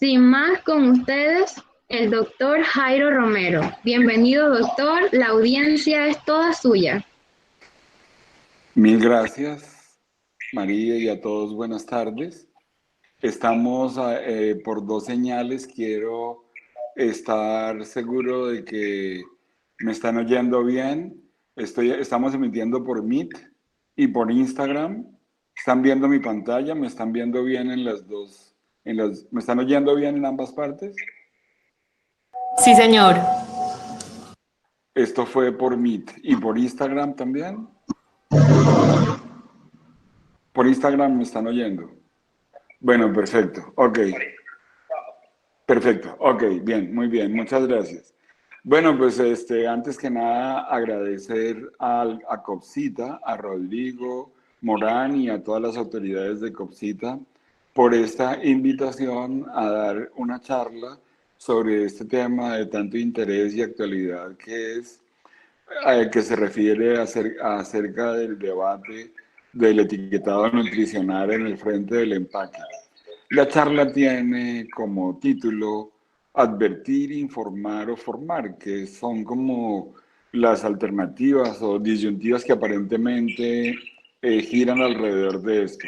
Sin más, con ustedes, el doctor Jairo Romero. Bienvenido, doctor. La audiencia es toda suya. Mil gracias, María, y a todos buenas tardes. Estamos por dos señales. Quiero estar seguro de que me están oyendo bien. Estamos emitiendo por Meet y por Instagram. ¿Están viendo mi pantalla? ¿Me están viendo bien en las dos? ¿Me están oyendo bien en ambas partes? Sí, señor. Esto fue por Meet y por Instagram también. Por Instagram me están oyendo. Bueno, perfecto. Ok. Perfecto. Ok, bien, muy bien. Muchas gracias. Bueno, pues antes que nada agradecer a Copcita, a Rodrigo Morán y a todas las autoridades de Copcita por esta invitación a dar una charla sobre este tema de tanto interés y actualidad que se refiere acerca del debate del etiquetado nutricional en el frente del empaque. La charla tiene como título Advertir, informar o formar, que son como las alternativas o disyuntivas que aparentemente giran alrededor de esto.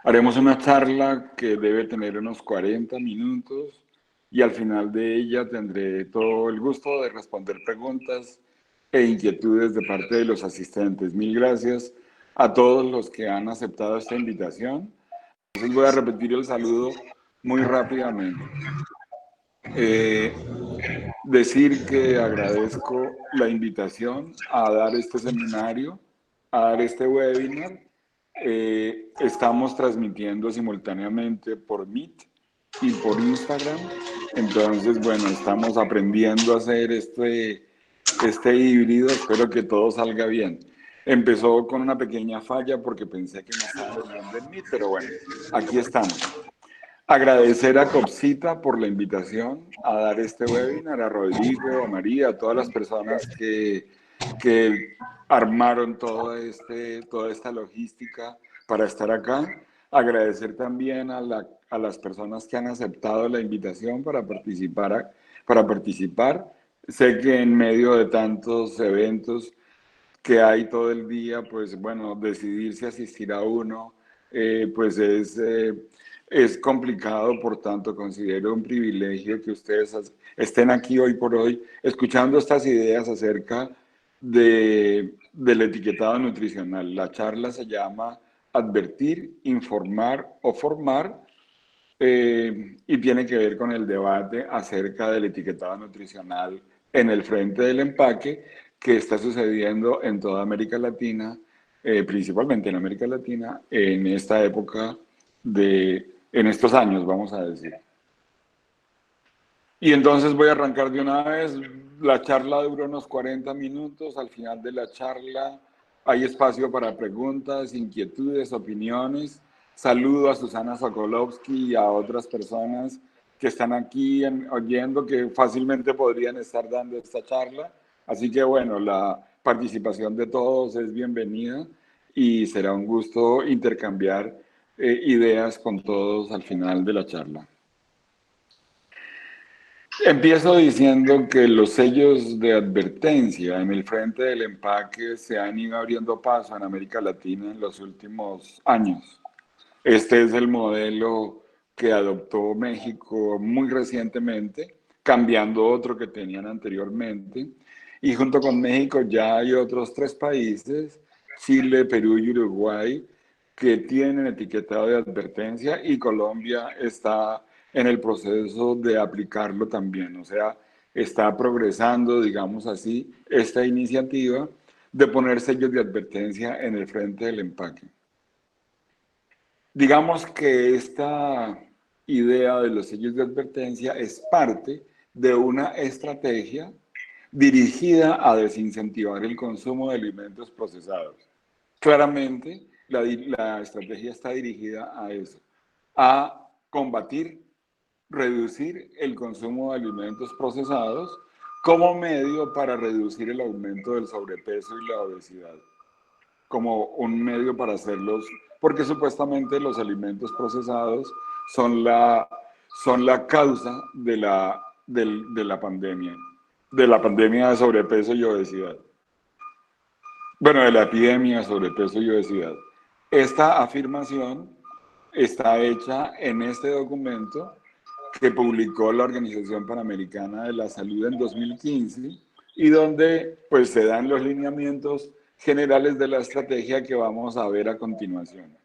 Haremos una charla que debe tener unos 40 minutos y al final de ella tendré todo el gusto de responder preguntas e inquietudes de parte de los asistentes. Mil gracias a todos los que han aceptado esta invitación. Entonces voy a repetir el saludo muy rápidamente. Decir que agradezco la invitación a dar este seminario, a dar este webinar. Estamos transmitiendo simultáneamente por Meet y por Instagram. Entonces, bueno, estamos aprendiendo a hacer este híbrido. Espero que todo salga bien. Empezó con una pequeña falla porque pensé que me estaban viendo en Meet, pero bueno, aquí estamos. Agradecer a Copcita por la invitación a dar este webinar, a Rodrigo, a María, a todas las personas que armaron toda esta logística para estar acá. Agradecer también a las personas que han aceptado la invitación para participar. Sé que en medio de tantos eventos que hay todo el día, pues bueno, decidir si asistir a uno, pues es complicado. Por tanto, considero un privilegio que ustedes estén aquí hoy por hoy escuchando estas ideas acerca del etiquetado nutricional. La charla se llama Advertir, informar o formar, y tiene que ver con el debate acerca del etiquetado nutricional en el frente del empaque que está sucediendo en toda América Latina, principalmente en América Latina, en esta época en estos años, vamos a decir. Y entonces voy a arrancar de una vez. La charla duró unos 40 minutos. Al final de la charla hay espacio para preguntas, inquietudes, opiniones. Saludo a Susana Sokolovsky y a otras personas que están aquí oyendo, que fácilmente podrían estar dando esta charla. Así que bueno, la participación de todos es bienvenida y será un gusto intercambiar ideas con todos al final de la charla. Empiezo diciendo que los sellos de advertencia en el frente del empaque se han ido abriendo paso en América Latina en los últimos años. Este es el modelo que adoptó México muy recientemente, cambiando otro que tenían anteriormente. Y junto con México ya hay otros 3 países, Chile, Perú y Uruguay, que tienen etiquetado de advertencia, y Colombia está en el proceso de aplicarlo también. O sea, está progresando, digamos así, esta iniciativa de poner sellos de advertencia en el frente del empaque. Digamos que esta idea de los sellos de advertencia es parte de una estrategia dirigida a desincentivar el consumo de alimentos procesados. Claramente, la estrategia está dirigida a eso, a combatir, reducir el consumo de alimentos procesados como medio para reducir el aumento del sobrepeso y la obesidad, como un medio para hacerlos, porque supuestamente los alimentos procesados son la causa de la pandemia de sobrepeso y obesidad. Bueno, de la epidemia de sobrepeso y obesidad. Esta afirmación está hecha en este documento que publicó la Organización Panamericana de la Salud en 2015 y donde pues se dan los lineamientos generales de la estrategia que vamos a ver a continuación.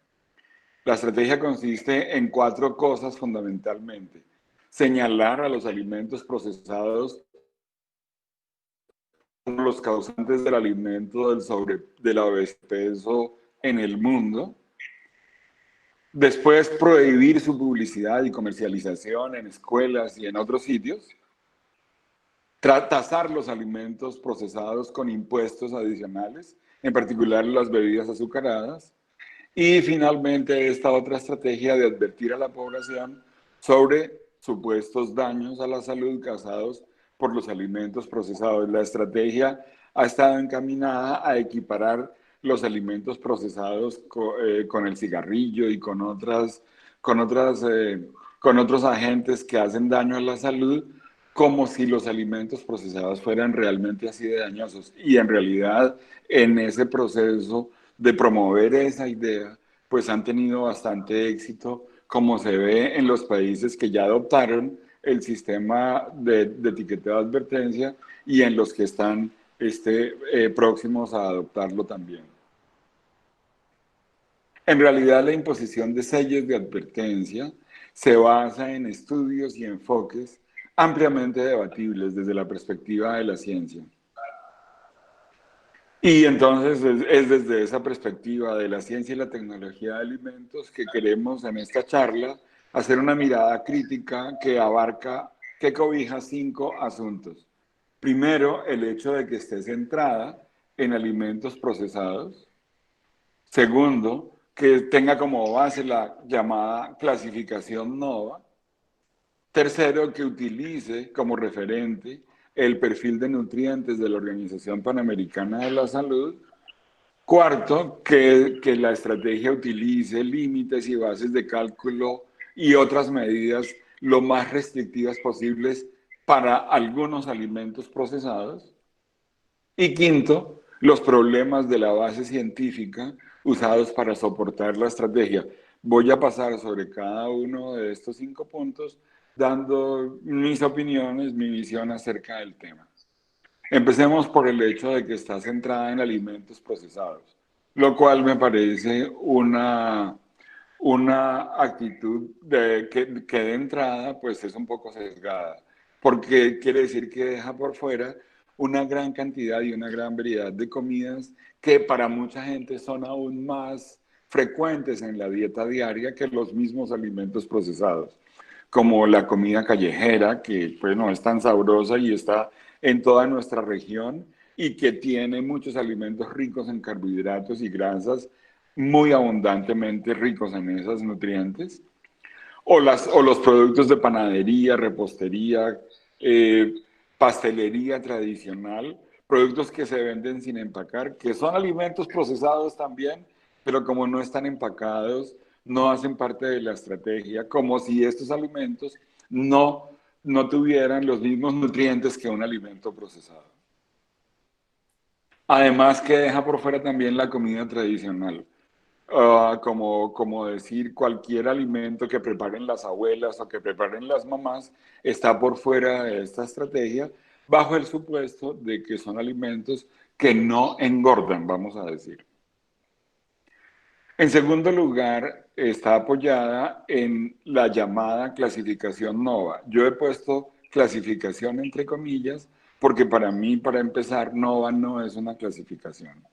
La estrategia consiste en 4 cosas fundamentalmente. Señalar a los alimentos procesados como los causantes del alimento de la obesidad en el mundo. Después, prohibir su publicidad y comercialización en escuelas y en otros sitios. Tasar los alimentos procesados con impuestos adicionales, en particular las bebidas azucaradas. Y finalmente, esta otra estrategia de advertir a la población sobre supuestos daños a la salud causados por los alimentos procesados. La estrategia ha estado encaminada a equiparar los alimentos procesados con el cigarrillo y con otros agentes que hacen daño a la salud, como si los alimentos procesados fueran realmente así de dañosos. Y en realidad, en ese proceso de promover esa idea, pues han tenido bastante éxito, como se ve en los países que ya adoptaron el sistema de etiquetado de advertencia y en los que están próximos a adoptarlo también. En realidad, la imposición de sellos de advertencia se basa en estudios y enfoques ampliamente debatibles desde la perspectiva de la ciencia. Y entonces es desde esa perspectiva de la ciencia y la tecnología de alimentos que queremos en esta charla hacer una mirada crítica que cobija 5 asuntos. Primero, el hecho de que esté centrada en alimentos procesados. Segundo, que tenga como base la llamada clasificación NOVA. Tercero, que utilice como referente el perfil de nutrientes de la Organización Panamericana de la Salud. Cuarto, que la estrategia utilice límites y bases de cálculo y otras medidas lo más restrictivas posibles para algunos alimentos procesados. Y quinto, los problemas de la base científica usados para soportar la estrategia. Voy a pasar sobre cada uno de estos 5 puntos dando mis opiniones, mi visión acerca del tema. Empecemos por el hecho de que está centrada en alimentos procesados, lo cual me parece una actitud que de entrada pues es un poco sesgada, porque quiere decir que deja por fuera una gran cantidad y una gran variedad de comidas que para mucha gente son aún más frecuentes en la dieta diaria que los mismos alimentos procesados, como la comida callejera, que pues no es tan sabrosa y está en toda nuestra región y que tiene muchos alimentos ricos en carbohidratos y grasas, muy abundantemente ricos en esos nutrientes, o los productos de panadería, repostería, pastelería tradicional, productos que se venden sin empacar, que son alimentos procesados también, pero como no están empacados, no hacen parte de la estrategia, como si estos alimentos no tuvieran los mismos nutrientes que un alimento procesado. Además que deja por fuera también la comida tradicional. Como decir, cualquier alimento que preparen las abuelas o que preparen las mamás está por fuera de esta estrategia, bajo el supuesto de que son alimentos que no engordan, vamos a decir. En segundo lugar, está apoyada en la llamada clasificación NOVA. Yo he puesto clasificación entre comillas, porque para mí, para empezar, NOVA no es una clasificación.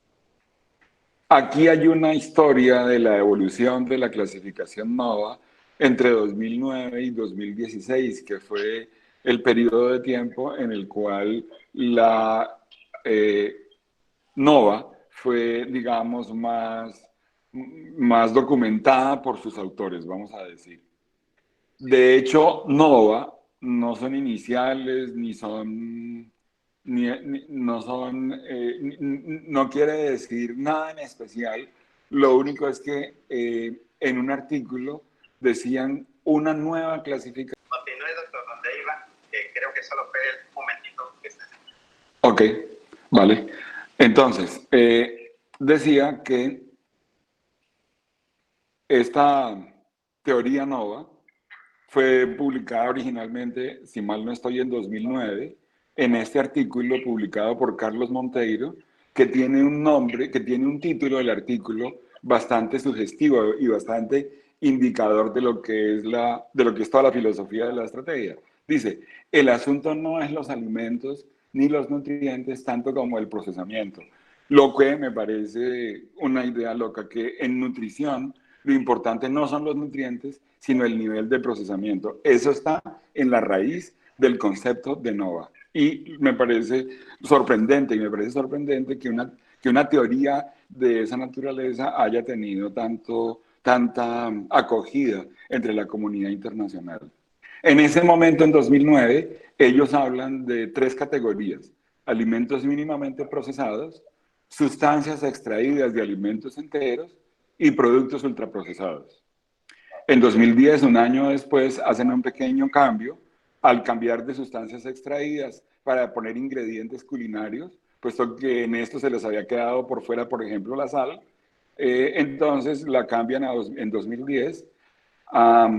Aquí hay una historia de la evolución de la clasificación NOVA entre 2009 y 2016, que fue el periodo de tiempo en el cual la NOVA fue, digamos, más documentada por sus autores, vamos a decir. De hecho, NOVA no son iniciales, no quiere decir nada en especial. Lo único es que en un artículo decían una nueva clasificación. Continúe, doctor, donde iba, creo que solo fue el momentito que está. Ok, vale. Entonces, decía que esta teoría nova fue publicada originalmente, si mal no estoy, en 2009, en este artículo publicado por Carlos Monteiro, que tiene un nombre, que tiene un título del artículo bastante sugestivo y bastante indicador de lo que es toda la filosofía de la estrategia. Dice, el asunto no es los alimentos ni los nutrientes tanto como el procesamiento, lo que me parece una idea loca, que en nutrición lo importante no son los nutrientes, sino el nivel de procesamiento. Eso está en la raíz del concepto de Nova. Y me parece sorprendente que una teoría de esa naturaleza haya tenido tanta acogida entre la comunidad internacional. En ese momento, en 2009, ellos hablan de 3 categorías: alimentos mínimamente procesados, sustancias extraídas de alimentos enteros y productos ultraprocesados. En 2010, un año después, hacen un pequeño cambio al cambiar de sustancias extraídas para poner ingredientes culinarios, puesto que en esto se les había quedado por fuera, por ejemplo, la sal. Entonces la cambian en 2010 a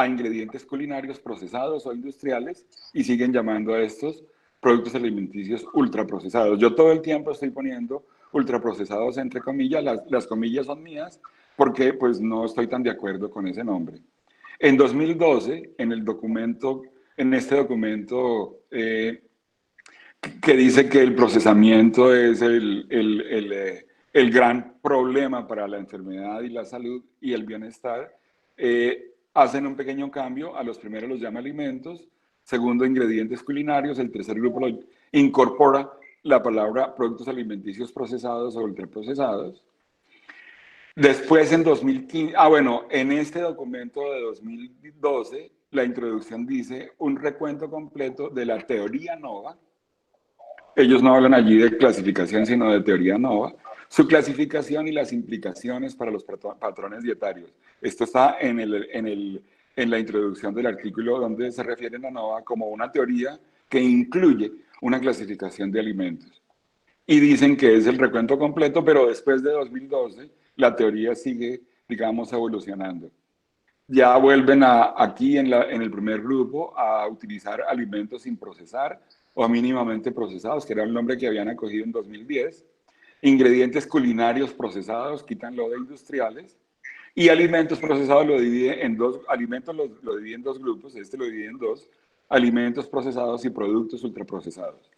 ingredientes culinarios procesados o industriales y siguen llamando a estos productos alimenticios ultraprocesados. Yo todo el tiempo estoy poniendo ultraprocesados entre comillas, las comillas son mías, porque pues no estoy tan de acuerdo con ese nombre. En 2012, en este documento que dice que el procesamiento es el gran problema para la enfermedad y la salud y el bienestar, hacen un pequeño cambio. A los primeros los llama alimentos, segundo ingredientes culinarios, el tercer grupo lo incorpora la palabra productos alimenticios procesados o ultraprocesados. Después, en 2015, en este documento de 2012, la introducción dice un recuento completo de la teoría nova. Ellos no hablan allí de clasificación, sino de teoría nova, su clasificación y las implicaciones para los patrones dietarios. Esto está en la introducción del artículo, donde se refieren a nova como una teoría que incluye una clasificación de alimentos. Y dicen que es el recuento completo, pero después de 2012 la teoría sigue, digamos, evolucionando. Ya vuelven aquí en el primer grupo a utilizar alimentos sin procesar o mínimamente procesados, que era el nombre que habían acogido en 2010. Ingredientes culinarios procesados, quitan lo de industriales. Y alimentos procesados lo divide en dos, alimentos lo divide en 2 grupos, este lo divide en 2, alimentos procesados y productos ultraprocesados.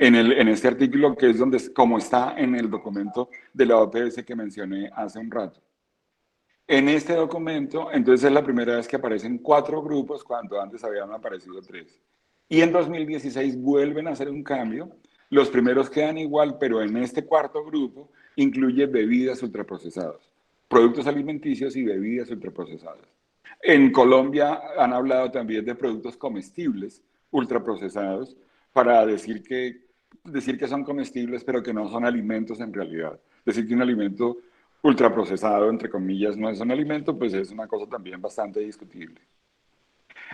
En este artículo, que es como está en el documento de la OPS que mencioné hace un rato. En este documento, entonces es la primera vez que aparecen 4 grupos, cuando antes habían aparecido 3. Y en 2016 vuelven a hacer un cambio. Los primeros quedan igual, pero en este 4.º grupo incluye bebidas ultraprocesadas, productos alimenticios y bebidas ultraprocesadas. En Colombia han hablado también de productos comestibles ultraprocesados, para decir que son comestibles, pero que no son alimentos en realidad. Decir que un alimento ultraprocesado, entre comillas, no es un alimento, pues es una cosa también bastante discutible.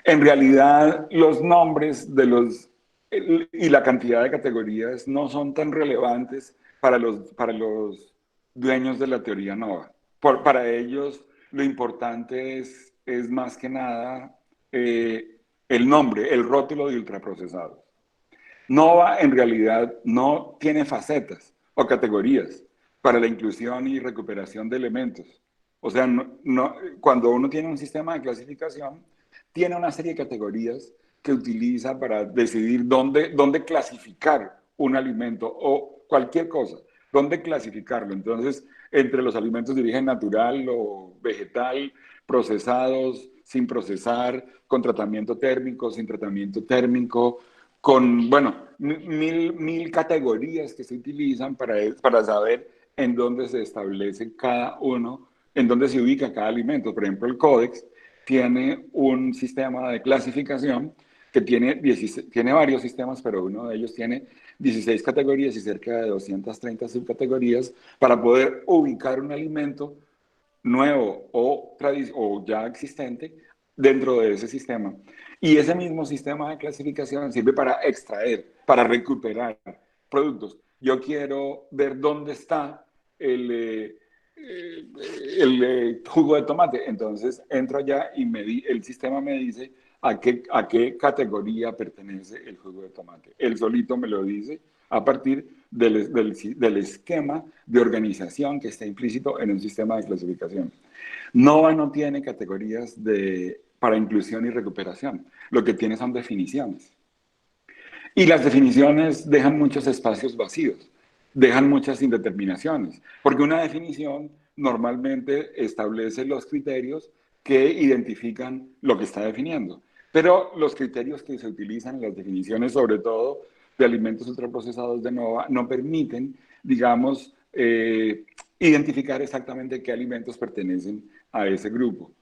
En realidad, los nombres y la cantidad de categorías no son tan relevantes para los dueños de la teoría nova. Para ellos, lo importante es más que nada el nombre, el rótulo de ultraprocesados. Nova en realidad no tiene facetas o categorías para la inclusión y recuperación de elementos. O sea, cuando uno tiene un sistema de clasificación, tiene una serie de categorías que utiliza para decidir dónde clasificar un alimento o cualquier cosa, dónde clasificarlo. Entonces, entre los alimentos de origen natural o vegetal, procesados, sin procesar, con tratamiento térmico, sin tratamiento térmico, con, mil categorías que se utilizan para saber en dónde se establece cada uno, en dónde se ubica cada alimento. Por ejemplo, el Codex tiene un sistema de clasificación que tiene varios sistemas, pero uno de ellos tiene 16 categorías y cerca de 230 subcategorías para poder ubicar un alimento nuevo o ya existente dentro de ese sistema. Y ese mismo sistema de clasificación sirve para extraer, para recuperar productos. Yo quiero ver dónde está el jugo de tomate. Entonces entro allá y el sistema me dice a qué categoría pertenece el jugo de tomate. Él solito me lo dice a partir del esquema de organización que está implícito en un sistema de clasificación. NOVA no tiene categorías para inclusión y recuperación. Lo que tiene son definiciones. Y las definiciones dejan muchos espacios vacíos, dejan muchas indeterminaciones, porque una definición normalmente establece los criterios que identifican lo que está definiendo. Pero los criterios que se utilizan en las definiciones, sobre todo de alimentos ultraprocesados de NOVA, no permiten, digamos, identificar exactamente qué alimentos pertenecen a ese grupo.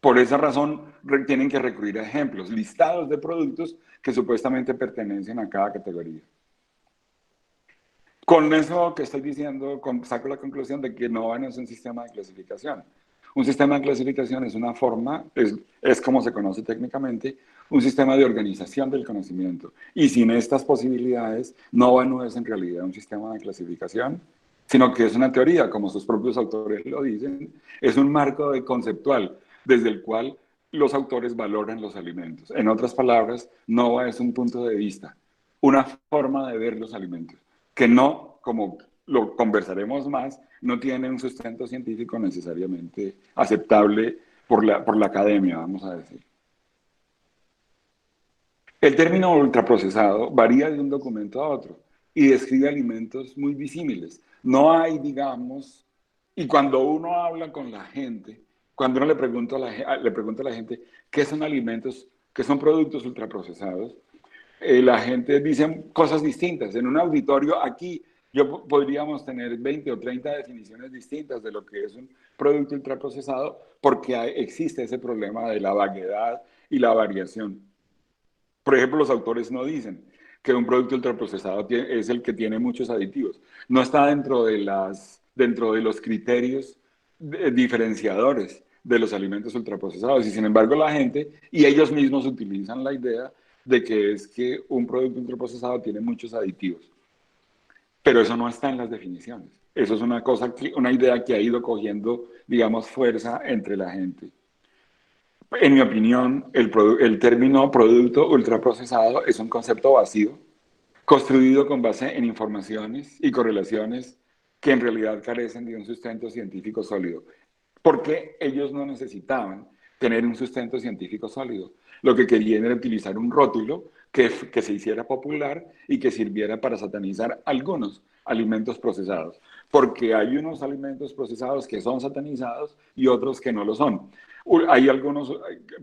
Por esa razón, tienen que recurrir a ejemplos, listados de productos que supuestamente pertenecen a cada categoría. Con eso que estoy diciendo, saco la conclusión de que NOVA no es un sistema de clasificación. Un sistema de clasificación es una forma, es como se conoce técnicamente, un sistema de organización del conocimiento. Y sin estas posibilidades, NOVA no es en realidad un sistema de clasificación, sino que es una teoría, como sus propios autores lo dicen, es un marco conceptual desde el cual los autores valoran los alimentos. En otras palabras, NOVA es un punto de vista, una forma de ver los alimentos, que no, como lo conversaremos más, no tiene un sustento científico necesariamente aceptable por la academia, vamos a decir. El término ultraprocesado varía de un documento a otro y describe alimentos muy disímiles. No hay, digamos, y cuando uno habla con la gente, cuando uno le pregunta a la gente qué son alimentos, qué son productos ultraprocesados, la gente dice cosas distintas. En un auditorio aquí podríamos tener 20 o 30 definiciones distintas de lo que es un producto ultraprocesado porque existe ese problema de la vaguedad y la variación. Por ejemplo, los autores no dicen que un producto ultraprocesado es el que tiene muchos aditivos. No está dentro de los criterios diferenciadores de los alimentos ultraprocesados. Y sin embargo, la gente y ellos mismos utilizan la idea de que un producto ultraprocesado tiene muchos aditivos. Pero eso no está en las definiciones. Eso es una idea que ha ido cogiendo, digamos, fuerza entre la gente. En mi opinión, el término producto ultraprocesado es un concepto vacío, construido con base en informaciones y correlaciones que en realidad carecen de un sustento científico sólido, porque ellos no necesitaban tener un sustento científico sólido. Lo que querían era utilizar un rótulo que se hiciera popular y que sirviera para satanizar algunos alimentos procesados, porque hay unos alimentos procesados que son satanizados y otros que no lo son. Hay algunos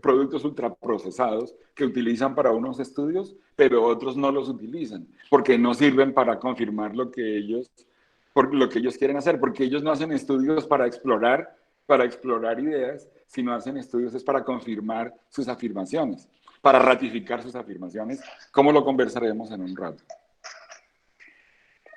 productos ultraprocesados que utilizan para unos estudios, pero otros no los utilizan, porque no sirven para confirmar lo que ellos quieren hacer, porque ellos no hacen estudios para explorar ideas, sino hacen estudios es para confirmar sus afirmaciones, para ratificar sus afirmaciones, como lo conversaremos en un rato.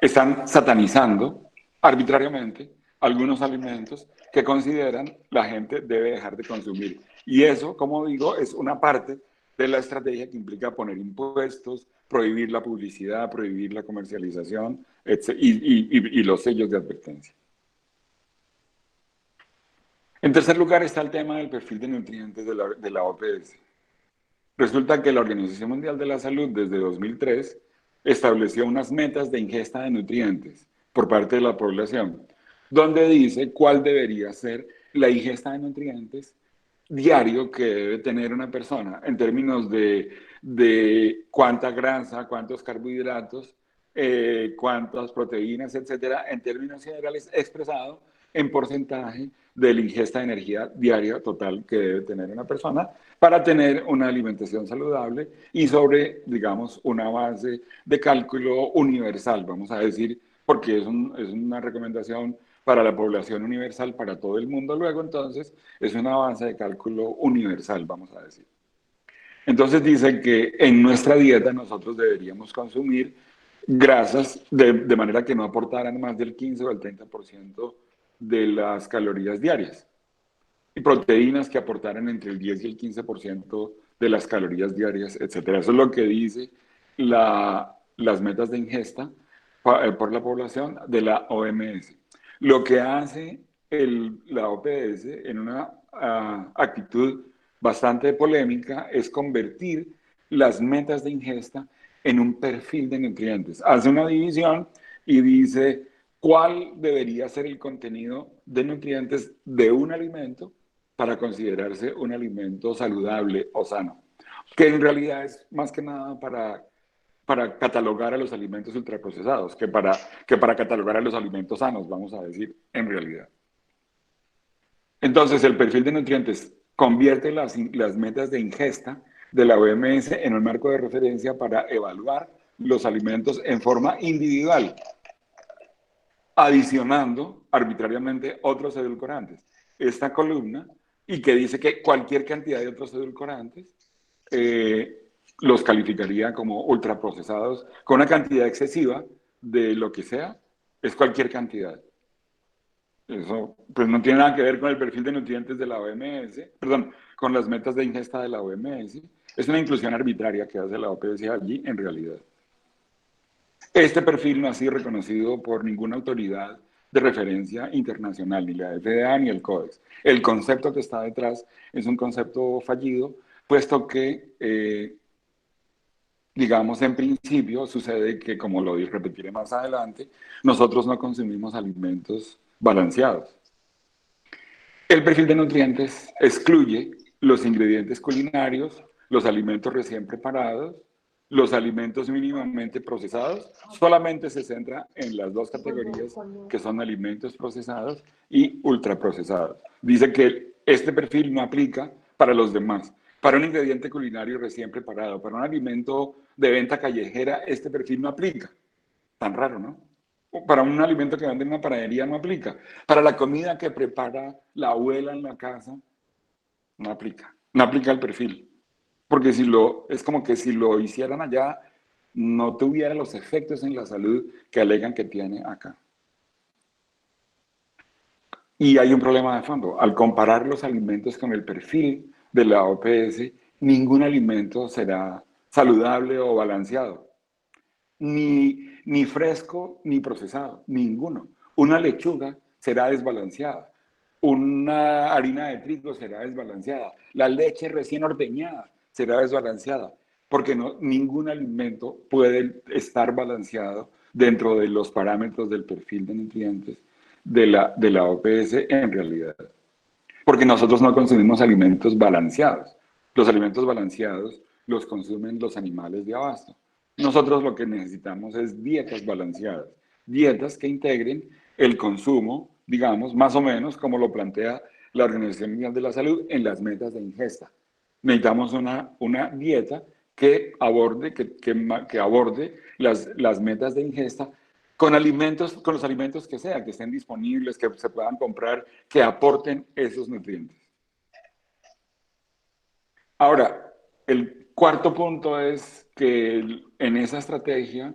Están satanizando arbitrariamente algunos alimentos que consideran la gente debe dejar de consumir. Y eso, como digo, es una parte de la estrategia que implica poner impuestos, prohibir la publicidad, prohibir la comercialización y los sellos de advertencia. En tercer lugar está el tema del perfil de nutrientes de la OPS. Resulta que la Organización Mundial de la Salud desde 2003 estableció unas metas de ingesta de nutrientes por parte de la población, donde dice cuál debería ser la ingesta de nutrientes diario que debe tener una persona en términos de cuánta grasa, cuántos carbohidratos, cuántas proteínas, etcétera, en términos generales expresado en porcentaje de la ingesta de energía diaria total que debe tener una persona para tener una alimentación saludable y sobre, digamos, una base de cálculo universal, vamos a decir, porque es una recomendación para la población universal, para todo el mundo luego, entonces es una base de cálculo universal, vamos a decir. Entonces dice que en nuestra dieta nosotros deberíamos consumir grasas de manera que no aportaran más del 15 o el 30% de las calorías diarias y proteínas que aportaran entre el 10 y el 15% de las calorías diarias, etcétera. Eso es lo que dice las metas de ingesta por la población de la OMS. Lo que hace la OPS en una actitud bastante polémica es convertir las metas de ingesta en un perfil de nutrientes. Hace una división y dice cuál debería ser el contenido de nutrientes de un alimento para considerarse un alimento saludable o sano, que en realidad es más que nada para catalogar a los alimentos ultraprocesados, que para catalogar a los alimentos sanos, vamos a decir, en realidad. Entonces, el perfil de nutrientes convierte las metas de ingesta de la OMS en un marco de referencia para evaluar los alimentos en forma individual, adicionando arbitrariamente otros edulcorantes. Esta columna, y que dice que cualquier cantidad de otros edulcorantes los calificaría como ultraprocesados, con una cantidad excesiva de lo que sea, es cualquier cantidad. Eso pues no tiene nada que ver con el perfil de nutrientes de la OMS, perdón, con las metas de ingesta de la OMS. Es una inclusión arbitraria que hace la OPS allí en realidad. Este perfil no ha sido reconocido por ninguna autoridad de referencia internacional, ni la FDA ni el CODEX. El concepto que está detrás es un concepto fallido, puesto que, digamos, en principio sucede que, como lo repetiré más adelante, nosotros no consumimos alimentos balanceados. El perfil de nutrientes excluye los ingredientes culinarios, los alimentos recién preparados, los alimentos mínimamente procesados, solamente se centra en las dos categorías que son alimentos procesados y ultraprocesados. Dice que este perfil no aplica para los demás. Para un ingrediente culinario recién preparado, para un alimento de venta callejera, este perfil no aplica. Tan raro, ¿no? Para un alimento que vende en una panadería no aplica. Para la comida que prepara la abuela en la casa, no aplica. No aplica el perfil. Porque es como que si lo hicieran allá, no tuviera los efectos en la salud que alegan que tiene acá. Y hay un problema de fondo. Al comparar los alimentos con el perfil de la OPS, ningún alimento será saludable o balanceado. Ni fresco ni procesado, ninguno. Una lechuga será desbalanceada. Una harina de trigo será desbalanceada. La leche recién ordeñada será desbalanceada, porque ningún alimento puede estar balanceado dentro de los parámetros del perfil de nutrientes de la OPS en realidad. Porque nosotros no consumimos alimentos balanceados. Los alimentos balanceados los consumen los animales de abasto. Nosotros lo que necesitamos es dietas balanceadas, dietas que integren el consumo, digamos, más o menos como lo plantea la Organización Mundial de la Salud en las metas de ingesta. Necesitamos una dieta que aborde las metas de ingesta con los alimentos que sean, que estén disponibles, que se puedan comprar, que aporten esos nutrientes. Ahora, el cuarto punto es que en esa estrategia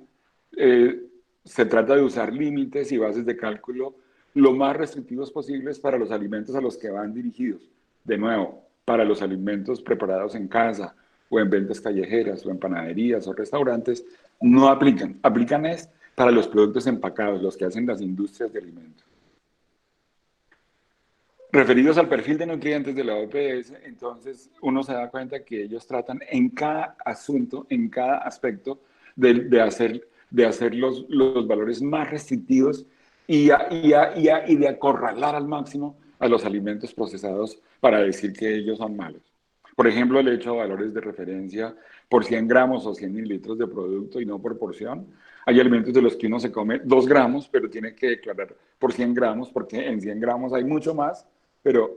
se trata de usar límites y bases de cálculo lo más restrictivos posibles para los alimentos a los que van dirigidos. De nuevo, para los alimentos preparados en casa o en ventas callejeras o en panaderías o restaurantes, no aplican. Aplican es para los productos empacados, los que hacen las industrias de alimentos. Referidos al perfil de nutrientes de la OPS, entonces uno se da cuenta que ellos tratan en cada asunto, en cada aspecto, de hacer los valores más restrictivos y de acorralar al máximo a los alimentos procesados para decir que ellos son malos. Por ejemplo, el hecho de valores de referencia por 100 gramos o 100 mililitros de producto y no por porción. Hay alimentos de los que uno se come 2 gramos, pero tiene que declarar por 100 gramos, porque en 100 gramos hay mucho más, pero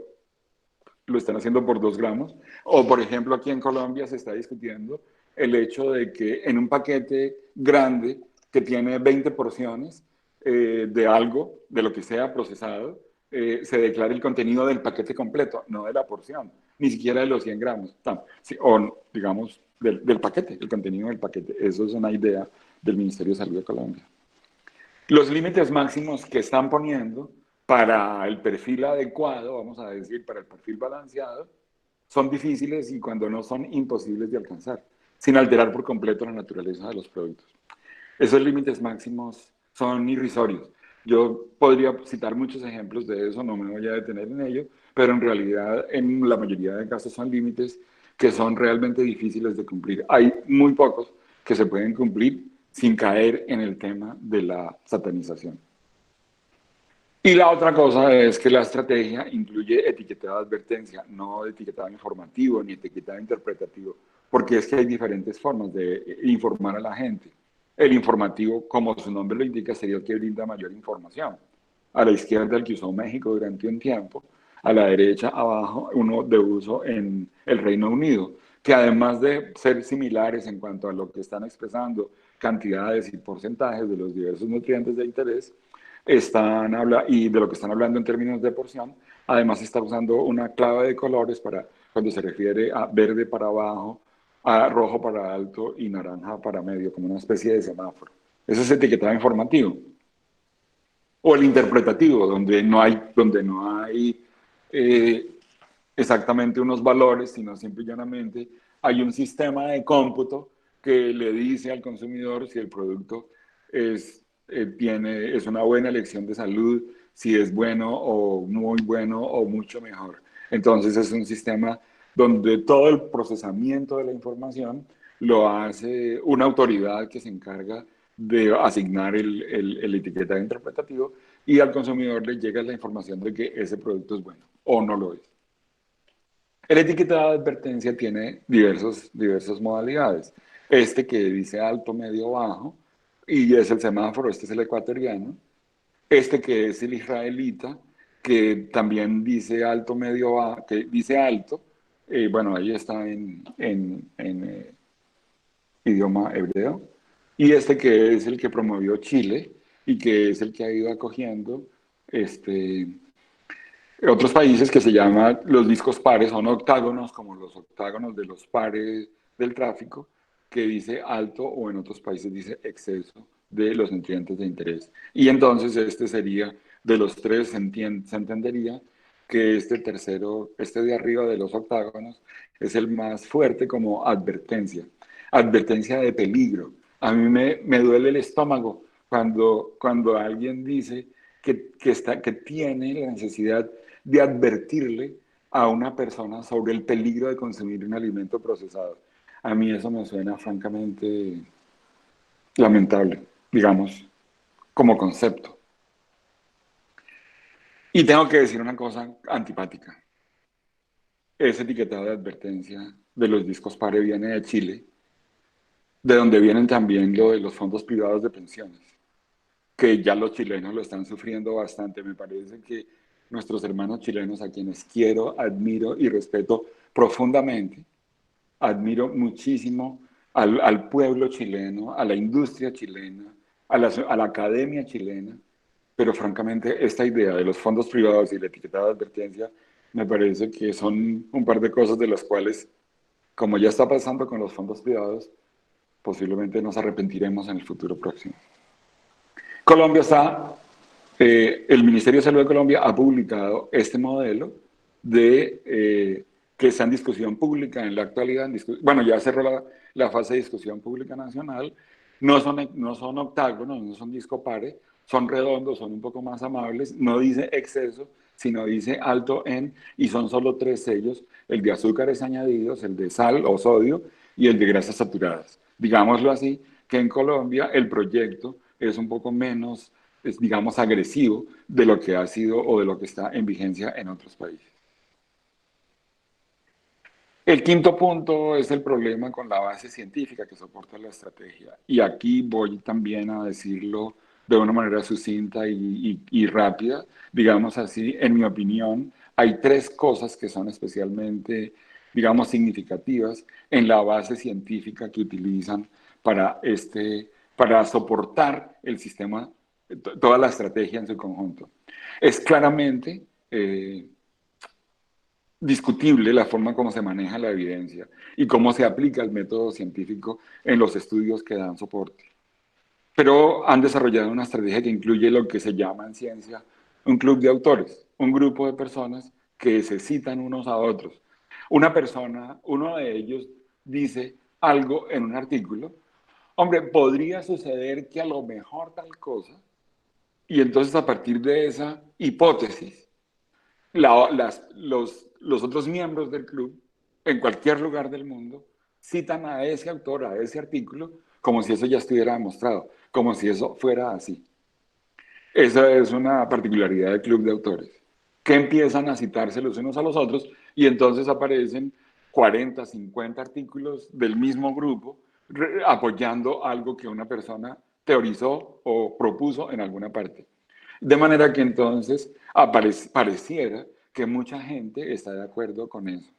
lo están haciendo por 2 gramos. O, por ejemplo, aquí en Colombia se está discutiendo el hecho de que en un paquete grande que tiene 20 porciones de algo, de lo que sea procesado, se declare el contenido del paquete completo, no de la porción, ni siquiera de los 100 gramos, o digamos del paquete, el contenido del paquete. Eso es una idea del Ministerio de Salud de Colombia. Los límites máximos que están poniendo para el perfil adecuado, vamos a decir, para el perfil balanceado, son difíciles y cuando no son imposibles de alcanzar, sin alterar por completo la naturaleza de los productos. Esos límites máximos son irrisorios. Yo podría citar muchos ejemplos de eso, no me voy a detener en ello, pero en realidad en la mayoría de casos son límites que son realmente difíciles de cumplir. Hay muy pocos que se pueden cumplir sin caer en el tema de la satanización. Y la otra cosa es que la estrategia incluye etiquetado de advertencia, no etiquetado informativo ni etiquetado interpretativo, porque es que hay diferentes formas de informar a la gente. El informativo, como su nombre lo indica, sería el que brinda mayor información. A la izquierda, el que usó México durante un tiempo, a la derecha, abajo, uno de uso en el Reino Unido, que además de ser similares en cuanto a lo que están expresando, cantidades y porcentajes de los diversos nutrientes de interés, y de lo que están hablando en términos de porción, además está usando una clave de colores para cuando se refiere a verde para abajo, a rojo para alto y naranja para medio, como una especie de semáforo. Eso es etiquetado informativo. O el interpretativo, donde no hay exactamente unos valores, sino simple y llanamente hay un sistema de cómputo que le dice al consumidor si el producto es una buena elección de salud, si es bueno o muy bueno o mucho mejor. Entonces es un sistema donde todo el procesamiento de la información lo hace una autoridad que se encarga de asignar el etiquetado interpretativo y al consumidor le llega la información de que ese producto es bueno o no lo es. El etiquetado de advertencia tiene diversas modalidades. Este que dice alto, medio, bajo, y es el semáforo, este es el ecuatoriano. Este que es el israelita, que también dice alto, medio, bajo, que dice alto, bueno, ahí está en idioma hebreo. Y este que es el que promovió Chile y que es el que ha ido acogiendo otros países que se llaman los discos pares, son octágonos como los octágonos de los pares del tráfico, que dice alto o en otros países dice exceso de los nutrientes de interés. Y entonces este sería, de los tres se entendería que este tercero, este de arriba de los octágonos, es el más fuerte como advertencia, advertencia de peligro. A mí me duele el estómago cuando alguien dice que tiene la necesidad de advertirle a una persona sobre el peligro de consumir un alimento procesado. A mí eso me suena francamente lamentable, digamos, como concepto. Y tengo que decir una cosa antipática. Ese etiquetado de advertencia de los discos PARE viene de Chile, de donde vienen también lo de los fondos privados de pensiones, que ya los chilenos lo están sufriendo bastante. Me parece que nuestros hermanos chilenos, a quienes quiero, admiro y respeto profundamente, admiro muchísimo al pueblo chileno, a la industria chilena, a la academia chilena, pero francamente esta idea de los fondos privados y la etiquetada de advertencia me parece que son un par de cosas de las cuales, como ya está pasando con los fondos privados, posiblemente nos arrepentiremos en el futuro próximo. Colombia el Ministerio de Salud de Colombia ha publicado este modelo que está en discusión pública en la actualidad. Bueno, ya cerró la fase de discusión pública nacional. No son octágonos, no son disco pares, son redondos, son un poco más amables. No dice exceso, sino dice alto en, y son solo 3 sellos: el de azúcares añadidos, el de sal o sodio y el de grasas saturadas. Digámoslo así, que en Colombia el proyecto es un poco menos, digamos, agresivo de lo que ha sido o de lo que está en vigencia en otros países. El quinto punto es el problema con la base científica que soporta la estrategia. Y aquí voy también a decirlo de una manera sucinta y rápida. Digamos así, en mi opinión, hay 3 cosas que son especialmente, digamos, significativas en la base científica que utilizan para soportar el sistema, toda la estrategia en su conjunto. Es claramente discutible la forma como se maneja la evidencia y cómo se aplica el método científico en los estudios que dan soporte. Pero han desarrollado una estrategia que incluye lo que se llama en ciencia un club de autores, un grupo de personas que se citan unos a otros. Una persona, uno de ellos dice algo en un artículo, hombre, podría suceder que a lo mejor tal cosa, y entonces a partir de esa hipótesis, los otros miembros del club, en cualquier lugar del mundo, citan a ese autor, a ese artículo, como si eso ya estuviera demostrado, como si eso fuera así. Esa es una particularidad del club de autores, que empiezan a citarse los unos a los otros y entonces aparecen 40, 50 artículos del mismo grupo apoyando algo que una persona teorizó o propuso en alguna parte. De manera que entonces pareciera que mucha gente está de acuerdo con eso.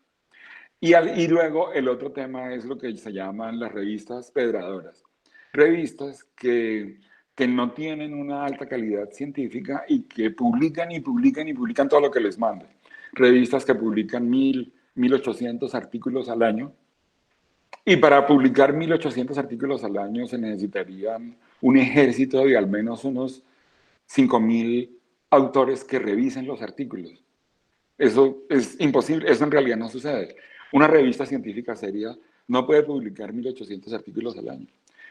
Y luego el otro tema es lo que se llaman las revistas pedradoras. Revistas que no tienen una alta calidad científica y que publican y publican y publican todo lo que les manden. Revistas que publican 1.800 artículos al año. Y para publicar 1.800 artículos al año se necesitarían un ejército de al menos unos 5.000 autores que revisen los artículos. Eso es imposible, eso en realidad no sucede. Una revista científica seria no puede publicar 1.800 artículos al año.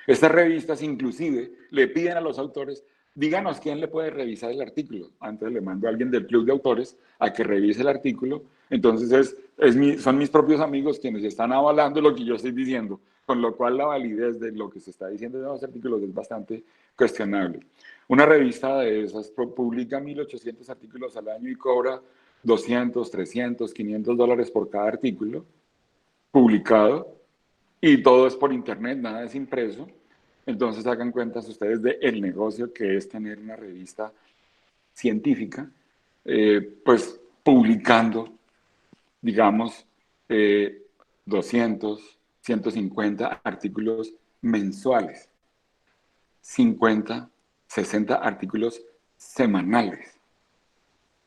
Estas revistas inclusive le piden a los autores, díganos quién le puede revisar el artículo. Antes le mando a alguien del club de autores a que revise el artículo. Entonces son mis propios amigos quienes están avalando lo que yo estoy diciendo, con lo cual la validez de lo que se está diciendo en los artículos es bastante cuestionable. Una revista de esas publica 1.800 artículos al año y cobra 200, 300, 500 dólares por cada artículo publicado y todo es por internet, nada es impreso. Entonces hagan cuentas ustedes del negocio que es tener una revista científica, pues publicando, digamos, 200, 150 artículos mensuales, 50, 60 artículos semanales.